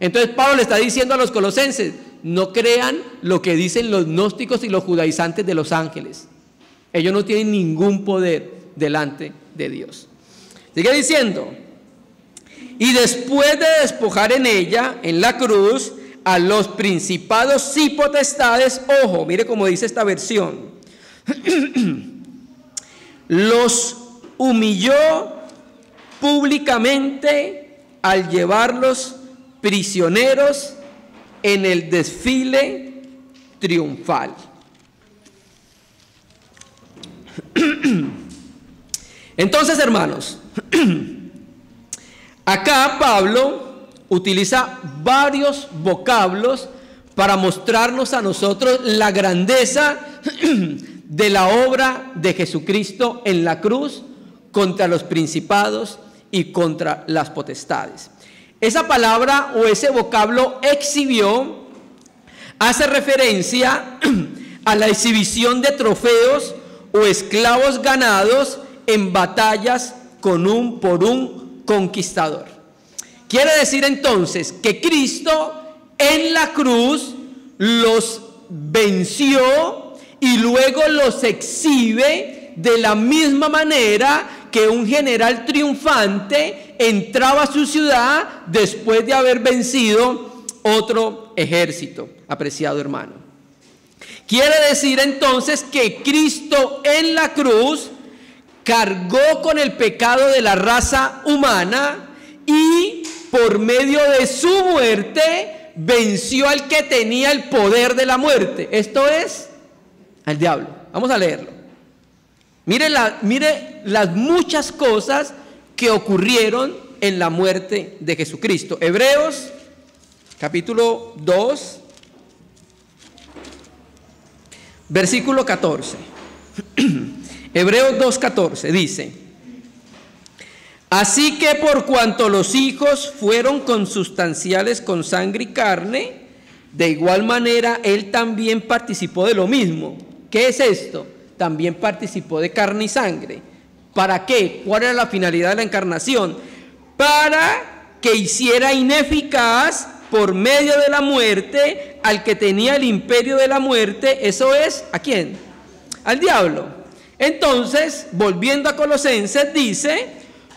Entonces Pablo le está diciendo a los colosenses: no crean lo que dicen los gnósticos y los judaizantes de los ángeles. Ellos no tienen ningún poder delante de Dios. Sigue diciendo: y después de despojar en ella, en la cruz, a los principados y potestades, ojo, mire cómo dice esta versión, los humilló públicamente al llevarlos prisioneros en el desfile triunfal. Entonces, hermanos, acá Pablo utiliza varios vocablos para mostrarnos a nosotros la grandeza de la obra de Jesucristo en la cruz contra los principados y contra las potestades. Esa palabra o ese vocablo exhibió hace referencia a la exhibición de trofeos o esclavos ganados en batallas por un conquistador. Quiere decir entonces que Cristo en la cruz los venció y luego los exhibe de la misma manera que un general triunfante entraba a su ciudad después de haber vencido otro ejército, apreciado hermano. Quiere decir entonces que Cristo en la cruz cargó con el pecado de la raza humana y por medio de su muerte venció al que tenía el poder de la muerte, esto es, al diablo. Vamos a leerlo. Mire las muchas cosas que ocurrieron en la muerte de Jesucristo. Hebreos capítulo 2, versículo 14. Hebreos 2:14 dice: así que por cuanto los hijos fueron consubstanciales con sangre y carne, de igual manera él también participó de lo mismo. ¿Qué es esto? También participó de carne y sangre. ¿Para qué? ¿Cuál era la finalidad de la encarnación? Para que hiciera ineficaz por medio de la muerte al que tenía el imperio de la muerte. Eso es, ¿a quién? Al diablo. Entonces, volviendo a Colosenses, dice: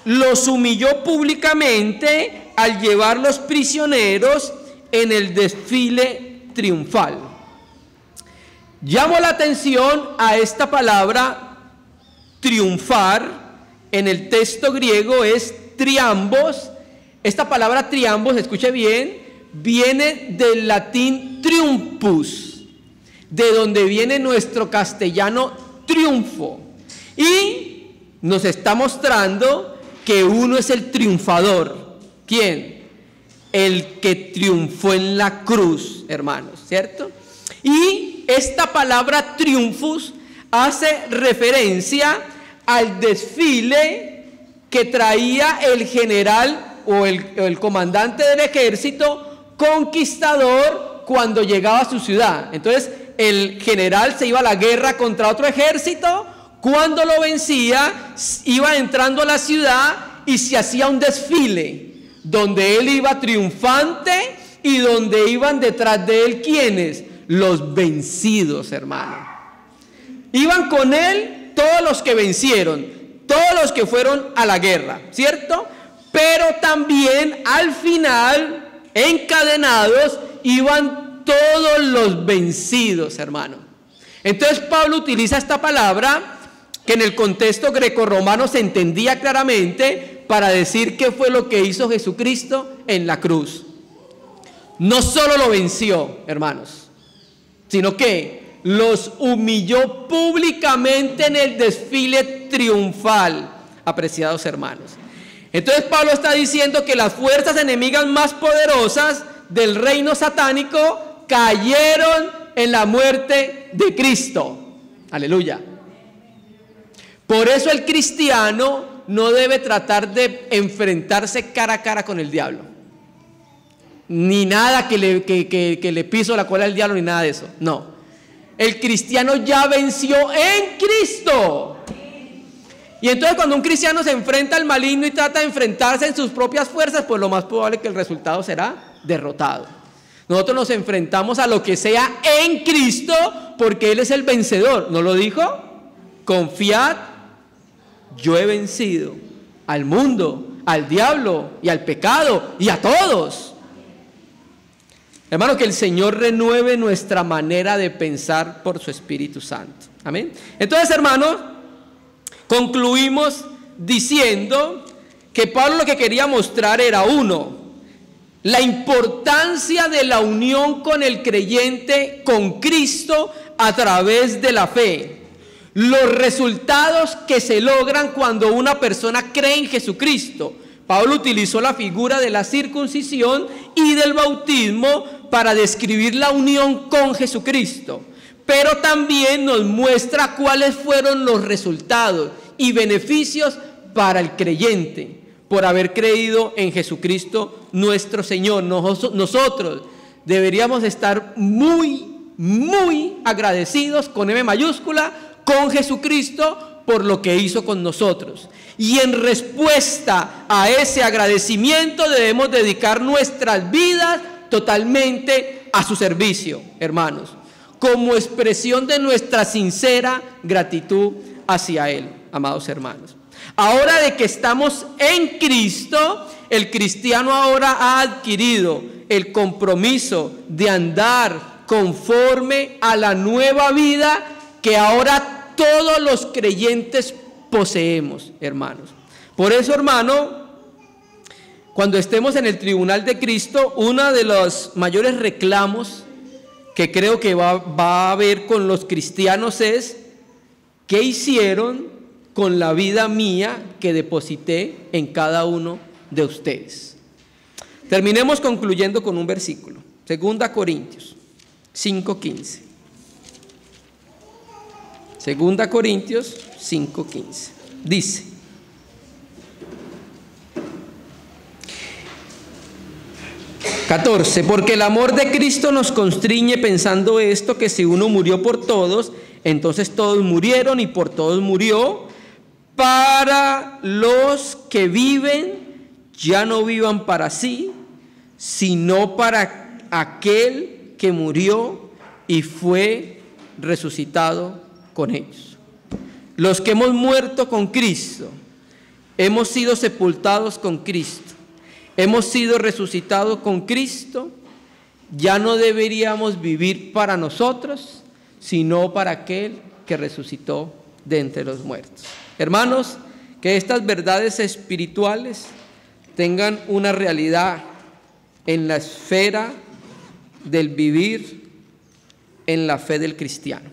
los humilló públicamente al llevarlos prisioneros en el desfile triunfal. Llamo la atención a esta palabra triunfar. En el texto griego es triambos. Esta palabra triambos, escuche bien, viene del latín triumpus, de donde viene nuestro castellano triunfo, y nos está mostrando que uno es el triunfador. ¿Quién? El que triunfó en la cruz, hermanos, ¿cierto? Y esta palabra triunfus hace referencia al desfile que traía el general o el comandante del ejército conquistador cuando llegaba a su ciudad. Entonces el general se iba a la guerra contra otro ejército, cuando lo vencía iba entrando a la ciudad y se hacía un desfile donde él iba triunfante y donde iban detrás de él, ¿quiénes? Los vencidos, hermano. Iban con él todos los que vencieron, todos los que fueron a la guerra, ¿cierto? Pero también al final, encadenados, iban todos los vencidos, hermano. Entonces Pablo utiliza esta palabra que en el contexto grecorromano se entendía claramente para decir qué fue lo que hizo Jesucristo en la cruz. No solo lo venció, hermanos, sino que los humilló públicamente en el desfile triunfal, apreciados hermanos. Entonces Pablo está diciendo que las fuerzas enemigas más poderosas del reino satánico cayeron en la muerte de Cristo. Aleluya. Por eso el cristiano no debe tratar de enfrentarse cara a cara con el diablo. ni nada que le piso la cola al diablo, ni nada de eso. No. El cristiano ya venció en Cristo. Y entonces cuando un cristiano se enfrenta al maligno y trata de enfrentarse en sus propias fuerzas, pues lo más probable es que el resultado será derrotado. Nosotros nos enfrentamos a lo que sea en Cristo, porque Él es el vencedor. ¿No lo dijo? Confiad, yo he vencido al mundo, al diablo y al pecado y a todos. Hermano, que el Señor renueve nuestra manera de pensar por su Espíritu Santo. Amén. Entonces, hermanos, concluimos diciendo que Pablo lo que quería mostrar era, uno, la importancia de la unión con el creyente, con Cristo, a través de la fe. Los resultados que se logran cuando una persona cree en Jesucristo. Pablo utilizó la figura de la circuncisión y del bautismo para describir la unión con Jesucristo. Pero también nos muestra cuáles fueron los resultados y beneficios para el creyente por haber creído en Jesucristo nuestro Señor. Nosotros deberíamos estar muy agradecidos, con M mayúscula, con Jesucristo por lo que hizo con nosotros. Y en respuesta a ese agradecimiento debemos dedicar nuestras vidas totalmente a su servicio, hermanos, como expresión de nuestra sincera gratitud hacia Él, amados hermanos. Ahora de que estamos en Cristo, el cristiano ahora ha adquirido el compromiso de andar conforme a la nueva vida que ahora todos los creyentes poseemos, hermanos. Por eso, hermano, cuando estemos en el tribunal de Cristo, uno de los mayores reclamos que creo que va a haber con los cristianos es: ¿qué hicieron con la vida mía que deposité en cada uno de ustedes? Terminemos concluyendo con un versículo, 2 Corintios 5:15. 2 Corintios 5:15. Dice: porque el amor de Cristo nos constriñe, pensando esto, que si uno murió por todos, entonces todos murieron, y por todos murió, para los que viven, ya no vivan para sí, sino para aquel que murió y fue resucitado con ellos. Los que hemos muerto con Cristo, hemos sido sepultados con Cristo, hemos sido resucitados con Cristo, ya no deberíamos vivir para nosotros, sino para aquel que resucitó de entre los muertos. Hermanos, que estas verdades espirituales tengan una realidad en la esfera del vivir en la fe del cristiano.